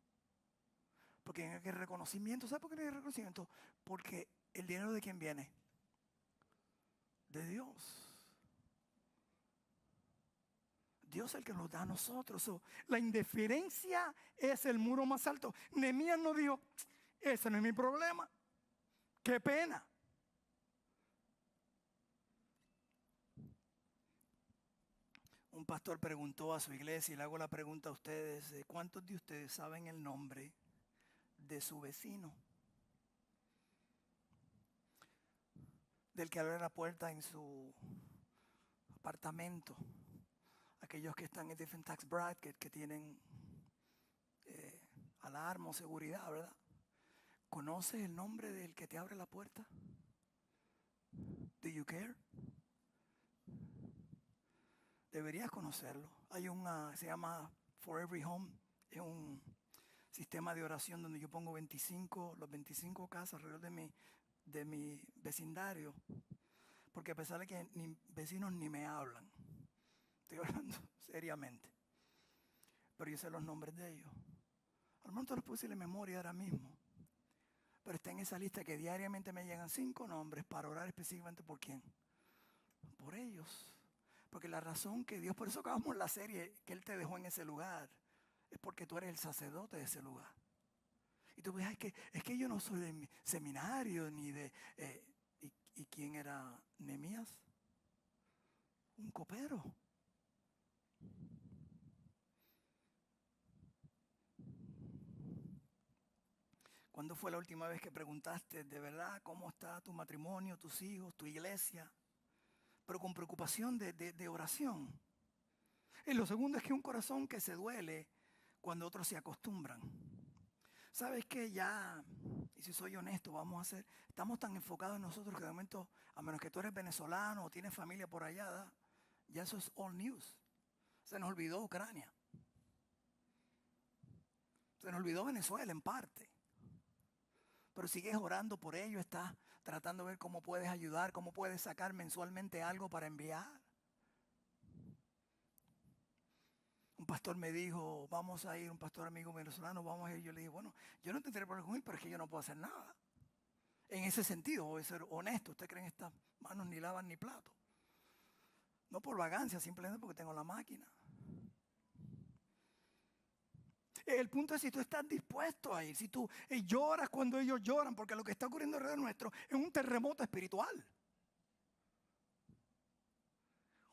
S1: Porque en el reconocimiento, ¿sabe por qué no hay reconocimiento? Porque el dinero ¿de quién viene? De Dios. Dios es el que nos da a nosotros. La indiferencia es el muro más alto. Nehemías no dijo, ese no es mi problema. Qué pena. Un pastor preguntó a su iglesia, y le hago la pregunta a ustedes, ¿cuántos de ustedes saben el nombre de su vecino? Del que abre la puerta en su apartamento. Aquellos que están en different tax bracket, que tienen alarma o seguridad, ¿verdad? ¿Conoces el nombre del que te abre la puerta? Do you care? Deberías conocerlo. Hay se llama For Every Home, es un sistema de oración donde yo pongo los 25 casas alrededor de mi vecindario, porque a pesar de que vecinos ni me hablan, estoy hablando seriamente, pero yo sé los nombres de ellos. A lo mejor no te los puse en la memoria ahora mismo, pero está en esa lista que diariamente me llegan 5 nombres para orar específicamente por quién. Por ellos. Porque la razón que Dios, por eso acabamos la serie, que Él te dejó en ese lugar, es porque tú eres el sacerdote de ese lugar. Y tú ves, es que yo no soy de seminario ni de... ¿Y quién era Nehemías? Un copero. ¿Cuándo fue la última vez que preguntaste de verdad cómo está tu matrimonio, tus hijos, tu iglesia? Pero con preocupación de oración. Y lo segundo es que un corazón que se duele cuando otros se acostumbran. ¿Sabes qué? Ya, y si soy honesto, estamos tan enfocados en nosotros que de momento, a menos que tú eres venezolano o tienes familia por allá, ya eso es all news. Se nos olvidó Ucrania. Se nos olvidó Venezuela en parte. Pero sigues orando por ello, estás tratando de ver cómo puedes ayudar, cómo puedes sacar mensualmente algo para enviar. Un pastor me dijo, vamos a ir, un pastor amigo venezolano, vamos a ir. Yo le dije, bueno, yo no tendré problema con él, pero es que yo no puedo hacer nada. En ese sentido, voy a ser honesto, ¿usted cree en estas manos ni lavan ni plato? No por vagancia, simplemente porque tengo la máquina. El punto es si tú estás dispuesto a ir, si tú lloras cuando ellos lloran, porque lo que está ocurriendo alrededor nuestro es un terremoto espiritual.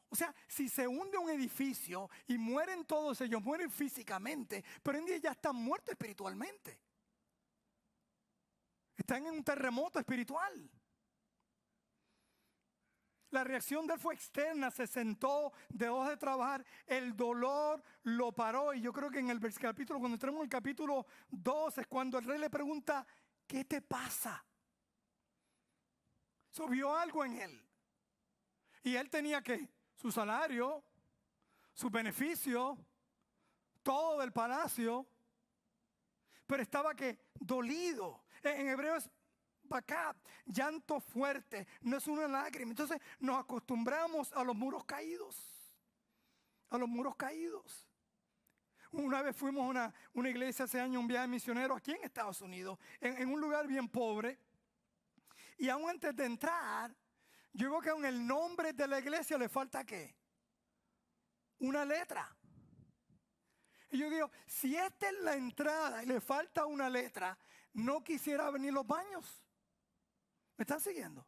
S1: O sea, si se hunde un edificio y mueren todos ellos, mueren físicamente, pero en día ya están muertos espiritualmente. Están en un terremoto espiritual. La reacción de él fue externa, se sentó, dejó de trabajar, el dolor lo paró. Y yo creo que en el capítulo, cuando entremos en el capítulo 2, es cuando el rey le pregunta, ¿qué te pasa? Vio algo en él. Y él tenía que su salario, su beneficio, todo del palacio, pero estaba que dolido. En hebreo es bakat, llanto fuerte, no es una lágrima. Entonces nos acostumbramos a los muros caídos, a los muros caídos. Una vez fuimos a una iglesia hace años, un viaje misionero aquí en Estados Unidos, en un lugar bien pobre, y aún antes de entrar, yo veo que aún el nombre de la iglesia le falta ¿qué? Una letra. Y yo digo, si esta es la entrada y le falta una letra, no quisiera venir los baños. ¿Me están siguiendo?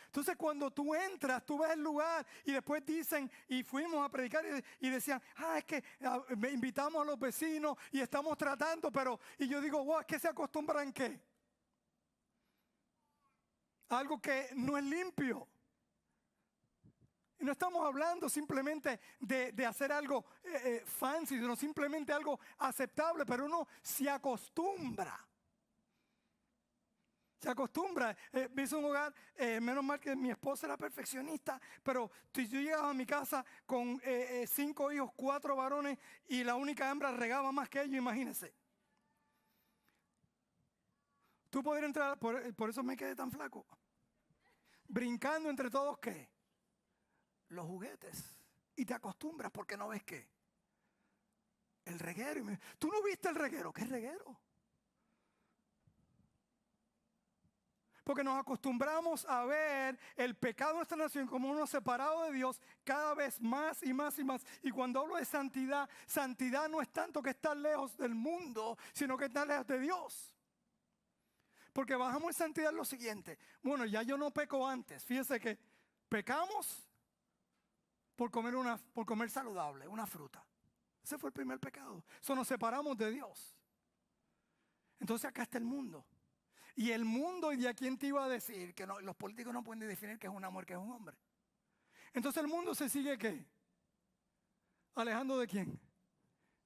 S1: Entonces cuando tú entras, tú ves el lugar y después dicen, y fuimos a predicar y decían, es que me invitamos a los vecinos y estamos tratando, pero, y yo digo, wow, ¿es que se acostumbran qué? Algo que no es limpio. Y no estamos hablando simplemente de hacer algo fancy, sino simplemente algo aceptable, pero uno se acostumbra. Se acostumbra. Me hizo un hogar, menos mal que mi esposa era perfeccionista, pero si yo llegaba a mi casa con 5 hijos, 4 varones y la única hembra regaba más que ellos, imagínense. Tú podrías entrar, por eso me quedé tan flaco. Brincando entre todos, ¿qué? Los juguetes. Y te acostumbras porque no ves qué. El reguero. ¿Tú no viste el reguero? ¿Qué reguero? Porque nos acostumbramos a ver el pecado de nuestra nación como uno separado de Dios cada vez más y más y más. Y cuando hablo de santidad, santidad no es tanto que estar lejos del mundo, sino que estar lejos de Dios. Porque bajamos en santidad lo siguiente. Bueno, ya yo no peco antes. Fíjense que pecamos por comer saludable, una fruta. Ese fue el primer pecado. Eso nos separamos de Dios. Entonces acá está el mundo. Y el mundo, ¿y a quién te iba a decir? Que no, los políticos no pueden definir que es una mujer, que es un hombre. Entonces el mundo se sigue ¿qué? ¿Alejando de quién?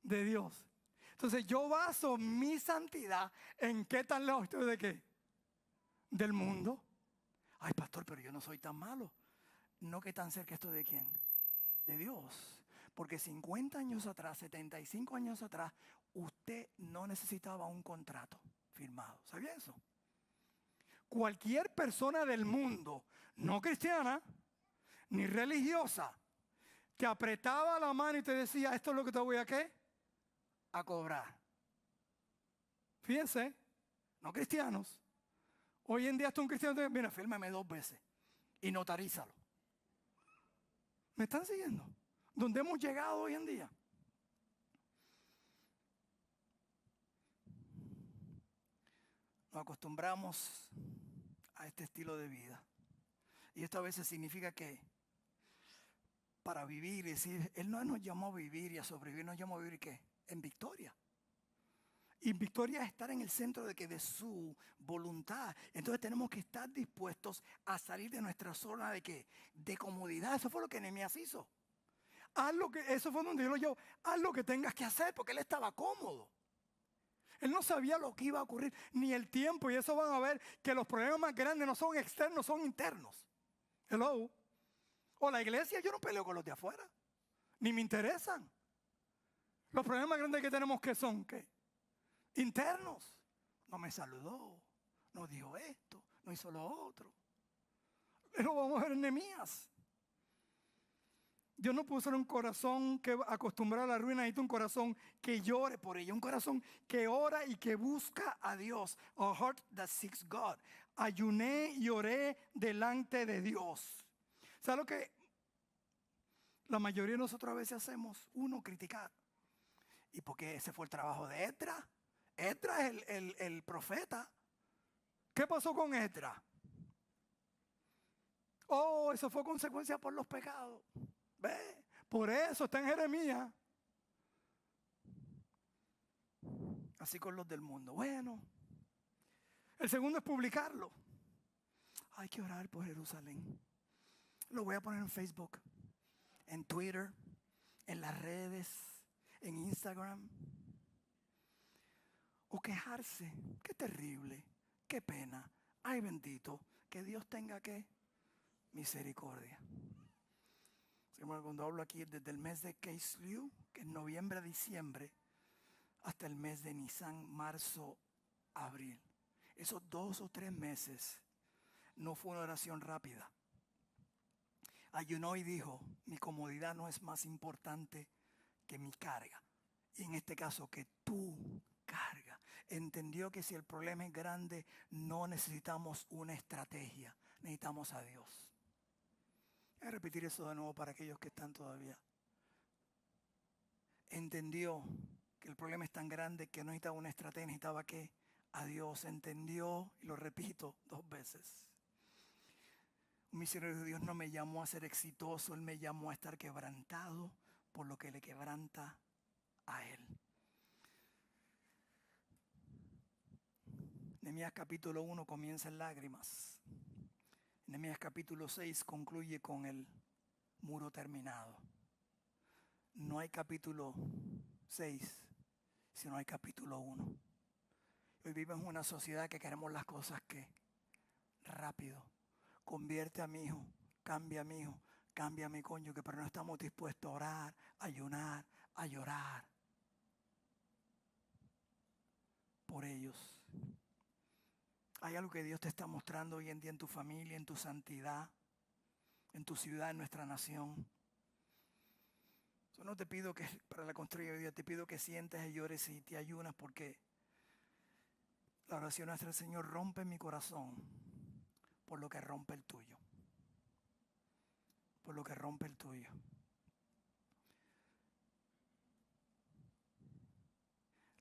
S1: De Dios. Entonces yo baso mi santidad en qué tan lejos estoy de qué? Del mundo. Ay, pastor, pero yo no soy tan malo. No, que tan cerca estoy de quién? De Dios. Porque 50 años atrás, 75 años atrás, usted no necesitaba un contrato firmado. ¿Sabía eso? Cualquier persona del mundo, no cristiana, ni religiosa, te apretaba la mano y te decía, esto es lo que te voy a ¿qué? A cobrar. Fíjense, no cristianos. Hoy en día hasta un cristiano te dice, mira, fírmame 2 veces y notarízalo. ¿Me están siguiendo? ¿Dónde hemos llegado hoy en día? Nos acostumbramos a este estilo de vida. Y esto a veces significa que para vivir, es decir, Él no nos llamó a vivir y a sobrevivir, nos llamó a vivir ¿qué? En victoria. Y victoria es estar en el centro de su voluntad. Entonces tenemos que estar dispuestos a salir de nuestra zona de ¿qué? De comodidad. Eso fue lo que Nehemías hizo. Eso fue donde yo lo llevo. Haz lo que tengas que hacer porque él estaba cómodo. Él no sabía lo que iba a ocurrir, ni el tiempo. Y eso van a ver que los problemas más grandes no son externos, son internos. Hello. O la iglesia, yo no peleo con los de afuera. Ni me interesan. Los problemas más grandes que tenemos que son, ¿qué? Internos. No me saludó, no dijo esto, no hizo lo otro. Lo vamos a ver en Nehemías. Dios no puso un corazón que acostumbrado a la ruina, necesita un corazón que llore por ella, un corazón que ora y que busca a Dios. A heart that seeks God. Ayuné y oré delante de Dios. ¿Sabes lo que la mayoría de nosotros a veces hacemos? Uno, criticar. ¿Y por qué ese fue el trabajo de Esdras? Esdras es el profeta. ¿Qué pasó con Esdras? Oh, eso fue consecuencia por los pecados. ¿Ve? Por eso está en Jeremías. Así con los del mundo. Bueno, el segundo es publicarlo. Hay que orar por Jerusalén. Lo voy a poner en Facebook, en Twitter, en las redes, en Instagram. O quejarse. Qué terrible, qué pena. Ay, bendito, que Dios tenga que misericordia. Cuando hablo aquí desde el mes de Kislev, que es noviembre a diciembre, hasta el mes de Nisan, marzo, abril. Esos 2 o 3 meses no fue una oración rápida. Ayunó y dijo, mi comodidad no es más importante que mi carga. Y en este caso, que tu carga. Entendió que si el problema es grande, no necesitamos una estrategia, necesitamos a Dios. Voy a repetir eso de nuevo para aquellos que están todavía. Entendió que el problema es tan grande que no necesitaba una estrategia, necesitaba que a Dios. Entendió, y lo repito 2 veces. Un misionero de Dios no me llamó a ser exitoso, Él me llamó a estar quebrantado por lo que le quebranta a Él. Nehemías capítulo 1 comienza en lágrimas. Nehemías capítulo 6 concluye con el muro terminado. No hay capítulo 6, sino hay capítulo 1. Hoy vivimos en una sociedad que queremos las cosas que rápido. Convierte a mi hijo, cambia a mi hijo, cambia a mi cónyuge, pero no estamos dispuestos a orar, a ayunar, a llorar por ellos. Hay algo que Dios te está mostrando hoy en día en tu familia, en tu santidad, en tu ciudad, en nuestra nación. Yo no te pido que para la construcción de Dios, te pido que sientes y llores y te ayunas, porque la oración nuestra, el Señor, rompe mi corazón por lo que rompe el tuyo. Por lo que rompe el tuyo.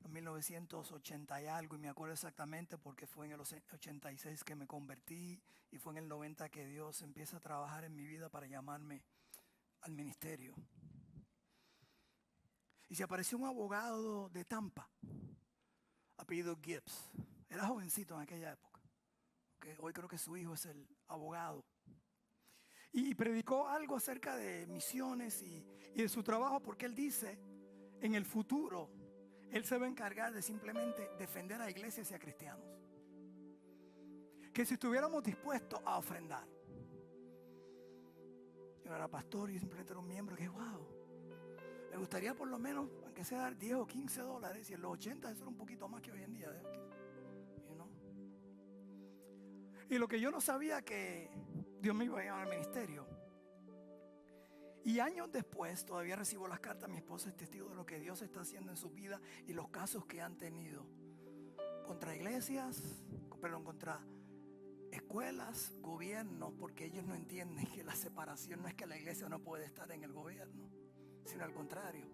S1: En 1980 y algo, y me acuerdo exactamente porque fue en el 86 que me convertí y fue en el 90 que Dios empieza a trabajar en mi vida para llamarme al ministerio. Y se apareció un abogado de Tampa, apellido Gibbs. Era jovencito en aquella época. Hoy creo que su hijo es el abogado. Y predicó algo acerca de misiones y de su trabajo, porque él dice, en el futuro, él se va a encargar de simplemente defender a iglesias y a cristianos. Que si estuviéramos dispuestos a ofrendar. Yo era pastor y simplemente era un miembro que, wow, me gustaría por lo menos, aunque sea dar 10 o 15 dólares, y en los 80 eso era un poquito más que hoy en día. Y lo que yo no sabía, que Dios me iba a llamar al ministerio. Y años después todavía recibo las cartas. Mi esposa es testigo de lo que Dios está haciendo en su vida y los casos que han tenido contra iglesias, contra escuelas, gobiernos, porque ellos no entienden que la separación no es que la iglesia no puede estar en el gobierno, sino al contrario,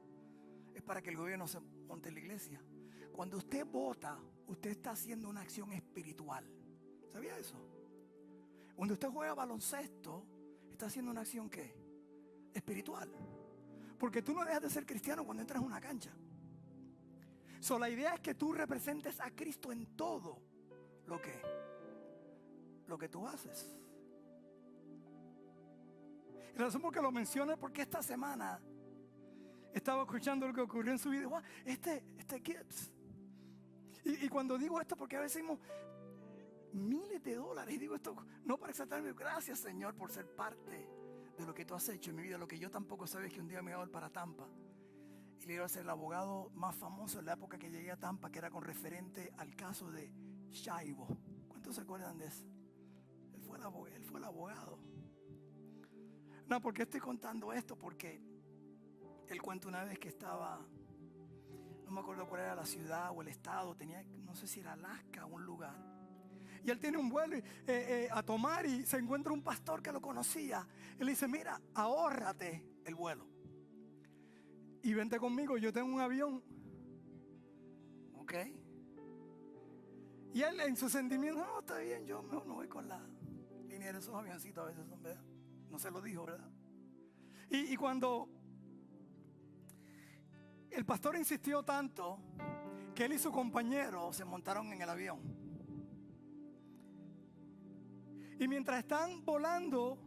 S1: es para que el gobierno se monte en la iglesia. Cuando usted vota, usted está haciendo una acción espiritual. ¿Sabía eso? Cuando usted juega baloncesto, está haciendo una acción ¿qué? Espiritual. Porque tú no dejas de ser cristiano cuando entras a una cancha. La idea es que tú representes a Cristo en todo lo que tú haces. Y la razón por que lo menciono es porque esta semana estaba escuchando lo que ocurrió en su vida. Wow, este Gibbs. Y cuando digo esto, porque a veces decimos miles de dólares, y digo esto no para exaltarme, gracias Señor por ser parte de lo que tú has hecho en mi vida. Lo que yo tampoco sabía es que un día me iba a ir para Tampa y le iba a ser el abogado más famoso en la época que llegué a Tampa, que era con referente al caso de Shaibo. ¿Cuántos se acuerdan de eso? Él fue el abogado. No, ¿por qué estoy contando esto? Porque él cuenta una vez que estaba, no me acuerdo cuál era la ciudad o el estado, no sé si era Alaska o un lugar. Y él tiene un vuelo a tomar y se encuentra un pastor que lo conocía. Él le dice, mira, ahórrate el vuelo y vente conmigo, yo tengo un avión ¿Ok? Y él en su sentimiento, no, está bien, yo no voy con la línea de esos avioncitos a veces son, ¿verdad? No se lo dijo, ¿verdad? Y cuando el pastor insistió tanto que él y su compañero se montaron en el avión. Y mientras están volando,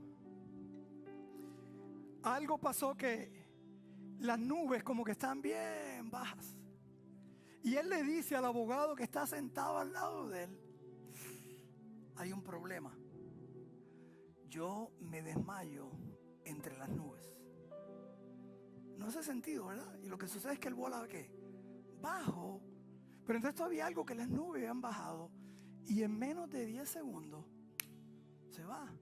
S1: algo pasó que las nubes como que están bien bajas. Y él le dice al abogado que está sentado al lado de él, hay un problema. Yo me desmayo entre las nubes. No hace sentido, ¿verdad? Y lo que sucede es que él vuela, ¿qué? Bajo. Pero entonces todavía algo que las nubes han bajado. Y en menos de 10 segundos se va.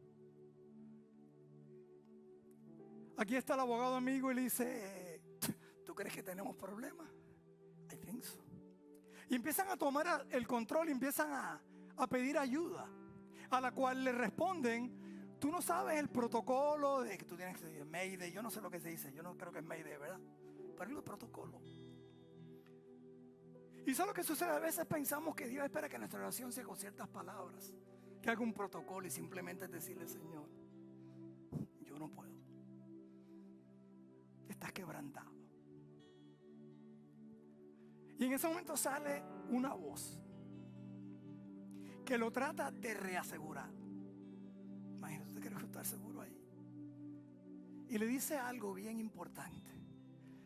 S1: Aquí está el abogado amigo y le dice, ¿tú crees que tenemos problemas? I think so. Y empiezan a tomar el control y empiezan a pedir ayuda. A la cual le responden, tú no sabes el protocolo de que tú tienes que decir Mayday. Yo no sé lo que se dice, yo no creo que es Mayday, ¿verdad? Pero es el protocolo. Y eso es lo que sucede. A veces pensamos que Dios espera que nuestra oración sea con ciertas palabras, que haga un protocolo y simplemente es decirle, Señor, yo no puedo. Estás quebrantado. Y en ese momento sale una voz que lo trata de reasegurar. Imagínate, usted quiere estar seguro ahí. Y le dice algo bien importante.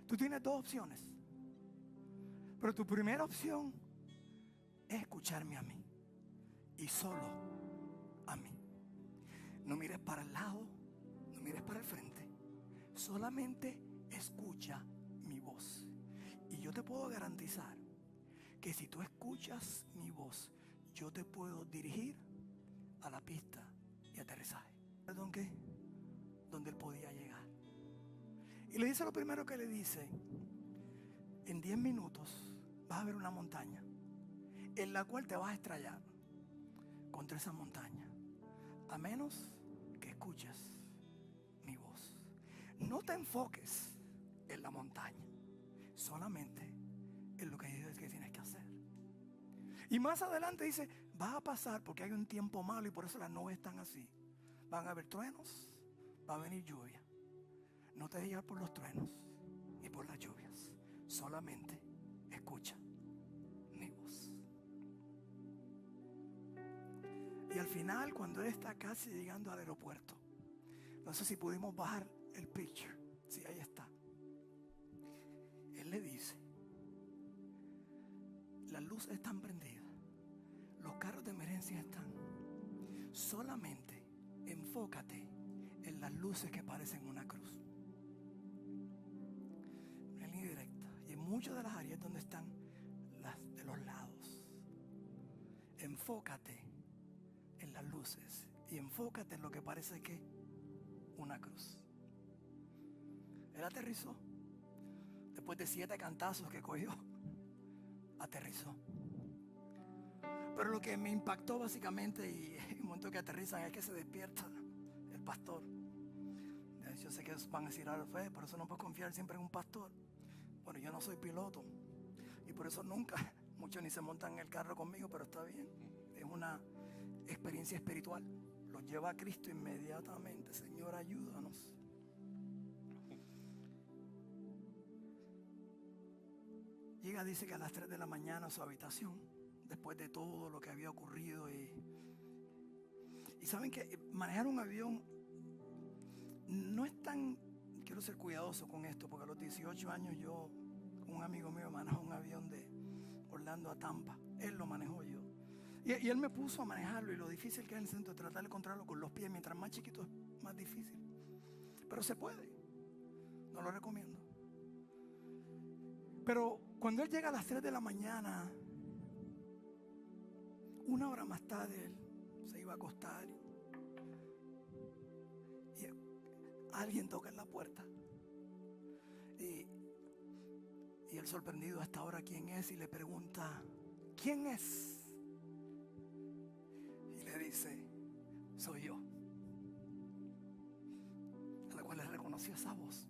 S1: Tú tienes dos opciones. Pero tu primera opción es escucharme a mí. Y solo a mí. No mires para el lado, no mires para el frente. Solamente escucha mi voz. Y yo te puedo garantizar que si tú escuchas mi voz, yo te puedo dirigir a la pista de aterrizaje. ¿Perdón qué? Donde él podía llegar. Y le dice lo primero que le dice: en 10 minutos vas a ver una montaña en la cual te vas a estrellar contra esa montaña, a menos que escuches mi voz. No te enfoques en la montaña, solamente en lo que dices que tienes que hacer. Y más adelante dice, vas a pasar porque hay un tiempo malo y por eso las nubes están así. Van a haber truenos, va a venir lluvia. No te dejes llevar por los truenos ni por las lluvias, solamente escucha mi voz. Y al final, cuando él está casi llegando al aeropuerto, no sé si pudimos bajar el picture. Sí, ahí está. Él le dice, las luces están prendidas, los carros de emergencia están. Solamente enfócate en las luces que parecen una cruz. Una línea directa. Y en muchas de las áreas donde están las de los lados. Enfócate en las luces y enfócate en lo que parece que una cruz. Él aterrizó. Después de 7 cantazos que cogió, aterrizó. Pero lo que me impactó básicamente, y en el momento que aterrizan, es que se despierta el pastor. Yo sé que van a decir ahora, por eso no puedo confiar siempre en un pastor. Bueno, yo no soy piloto y por eso nunca, muchos ni se montan en el carro conmigo, pero está bien. Es una experiencia espiritual. Los lleva a Cristo inmediatamente. Señor, ayúdanos. Llega, dice que a las 3 de la mañana a su habitación, después de todo lo que había ocurrido. Y saben que manejar un avión no es tan... Quiero ser cuidadoso con esto, porque a los 18 años yo, un amigo mío manejó un avión de Orlando a Tampa. Él lo manejó yo. Y él me puso a manejarlo, y lo difícil que es en el centro, tratar de controlarlo con los pies. Mientras más chiquito es más difícil. Pero se puede. No lo recomiendo. Pero cuando él llega a las 3 de la mañana, una hora más tarde, él se iba a acostar. Y alguien toca en la puerta. Y él sorprendido hasta ahora quién es, y le pregunta, ¿quién es? Y le dice, soy yo. A la cual le reconoció esa voz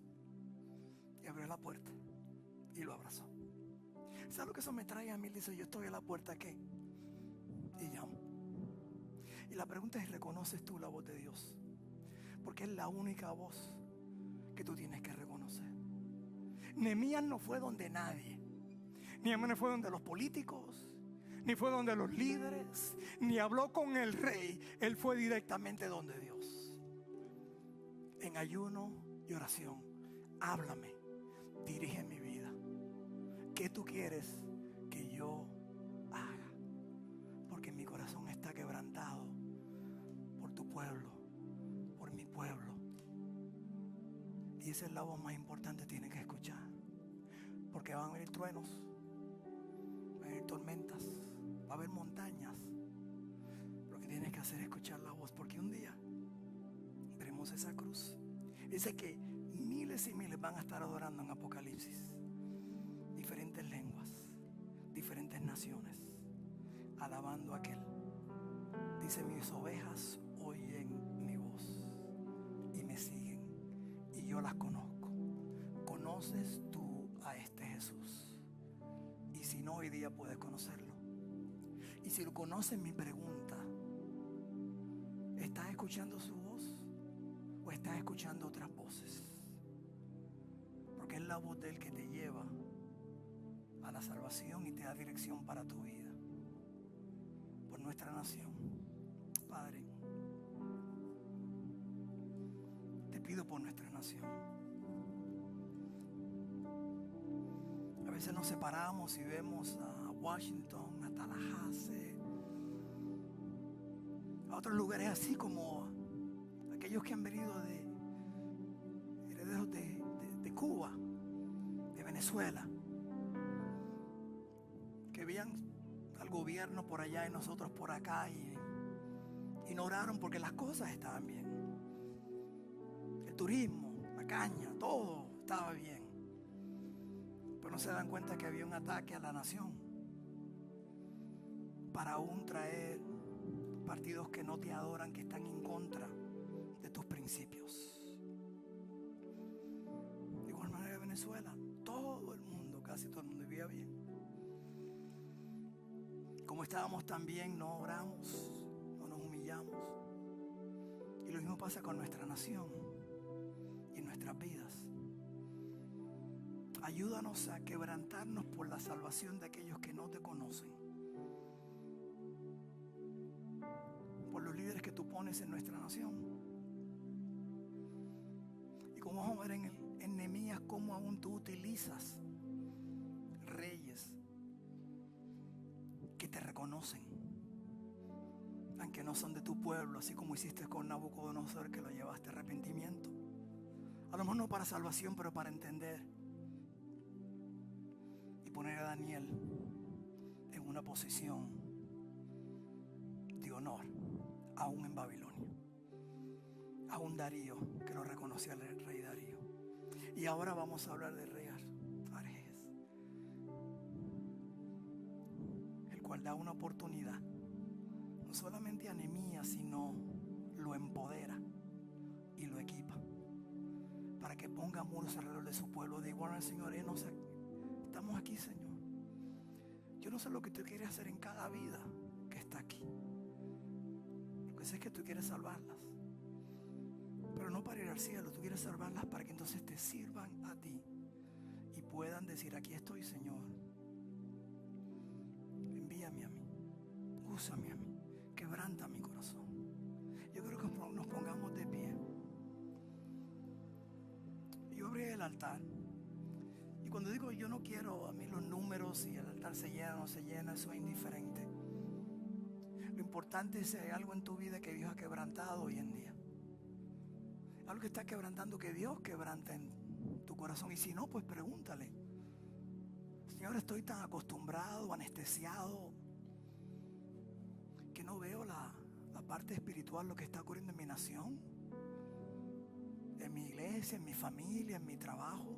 S1: y abrió la puerta y lo abrazó. ¿Sabes lo que eso me trae a mí? Dice, yo estoy a la puerta, ¿qué? Y llamo. Y la pregunta es, ¿reconoces tú la voz de Dios? Porque es la única voz que tú tienes que reconocer. Nehemías no fue donde nadie. Nehemías no fue donde los políticos, ni fue donde los líderes, ni habló con el rey. Él fue directamente donde Dios. En ayuno y oración, háblame, dirige mi vida. ¿Qué tú quieres que yo haga? Porque mi corazón está quebrantado por tu pueblo, por mi pueblo. Y esa es la voz más importante que tienes que escuchar. Porque van a venir truenos, van a venir tormentas, va a haber montañas. Lo que tienes que hacer es escuchar la voz, porque un día veremos esa cruz. Dice que miles y miles van a estar adorando en Apocalipsis. Diferentes lenguas, diferentes naciones, alabando a aquel. Dice, mis ovejas oyen mi voz y me siguen, y yo las conozco. ¿Conoces tú a este Jesús? Y si no, hoy día puedes conocerlo. Y si lo conoces, mi pregunta, ¿estás escuchando su voz o estás escuchando otras voces? Porque es la voz de Él que te lleva a la salvación y te da dirección para tu vida. Por nuestra nación, Padre, te pido por nuestra nación. A veces nos separamos y vemos a Washington, a Tallahassee, a otros lugares así como aquellos que han venido de herederos de Cuba, de Venezuela, que veían al gobierno por allá y nosotros por acá y no oraron porque las cosas estaban bien. El turismo, la caña, todo estaba bien. Pero no se dan cuenta que había un ataque a la nación para aún traer partidos que no te adoran, que están en contra de tus principios. De igual manera, Venezuela, todo el mundo, casi todo el mundo vivía bien. Como estábamos tan bien, no oramos, no nos humillamos. Y lo mismo pasa con nuestra nación y nuestras vidas. Ayúdanos a quebrantarnos por la salvación de aquellos que no te conocen. Por los líderes que tú pones en nuestra nación. Y como vamos a ver en Nehemías, cómo aún tú utilizas reyes que te reconocen, aunque no son de tu pueblo, así como hiciste con Nabucodonosor, que lo llevaste a arrepentimiento. A lo mejor no para salvación, pero para entender y poner a Daniel en una posición de honor, aún en Babilonia. A un Darío que lo reconocía el rey Darío. Y ahora vamos a hablar del rey Artajerjes, el cual da una oportunidad no solamente a Nehemías, sino lo empodera y lo equipa para que ponga muros alrededor de su pueblo. De igual, Señor, estamos aquí, Señor. Yo no sé lo que tú quieres hacer en cada vida que está aquí. Lo que sé es que tú quieres salvarlas, pero no para ir al cielo. Tú quieres salvarlas para que entonces te sirvan a ti y puedan decir, aquí estoy, Señor, envíame a mí, úsame a mí, quebranta mi corazón. Yo creo que nos pongamos de pie. Yo abrí el altar, y cuando digo yo no quiero, a mí los números, si el altar se llena o no se llena, eso es indiferente. Lo importante es algo en tu vida que Dios ha quebrantado hoy en día. Algo que está quebrantando, que Dios quebranta en tu corazón. Y si no, pues pregúntale: Señor, estoy tan acostumbrado, anestesiado, que no veo la parte espiritual, lo que está ocurriendo en mi nación, en mi iglesia, en mi familia, en mi trabajo.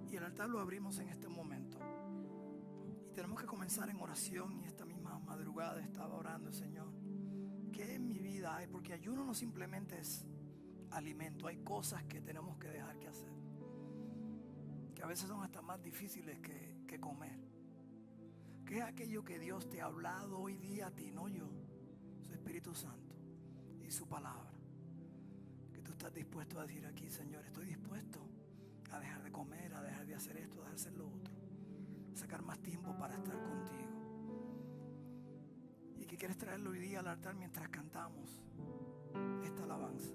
S1: Y el altar lo abrimos en este momento. Y tenemos tenemos que comenzar en oración, y esta misma madrugada estaba orando, Señor, ¿qué en mi vida hay? Porque ayuno no simplemente es alimento, hay cosas que tenemos que dejar que hacer, que a veces son hasta más difíciles que comer. ¿Qué es aquello que Dios te ha hablado hoy día a ti, no yo? Su Espíritu Santo y su palabra, que tú estás dispuesto a decir aquí, Señor, estoy dispuesto a dejar de comer, a dejar de hacer esto, a dejar de hacer lo otro, a sacar más tiempo para estar contigo. Y que quieres traerlo hoy día al altar mientras cantamos esta alabanza.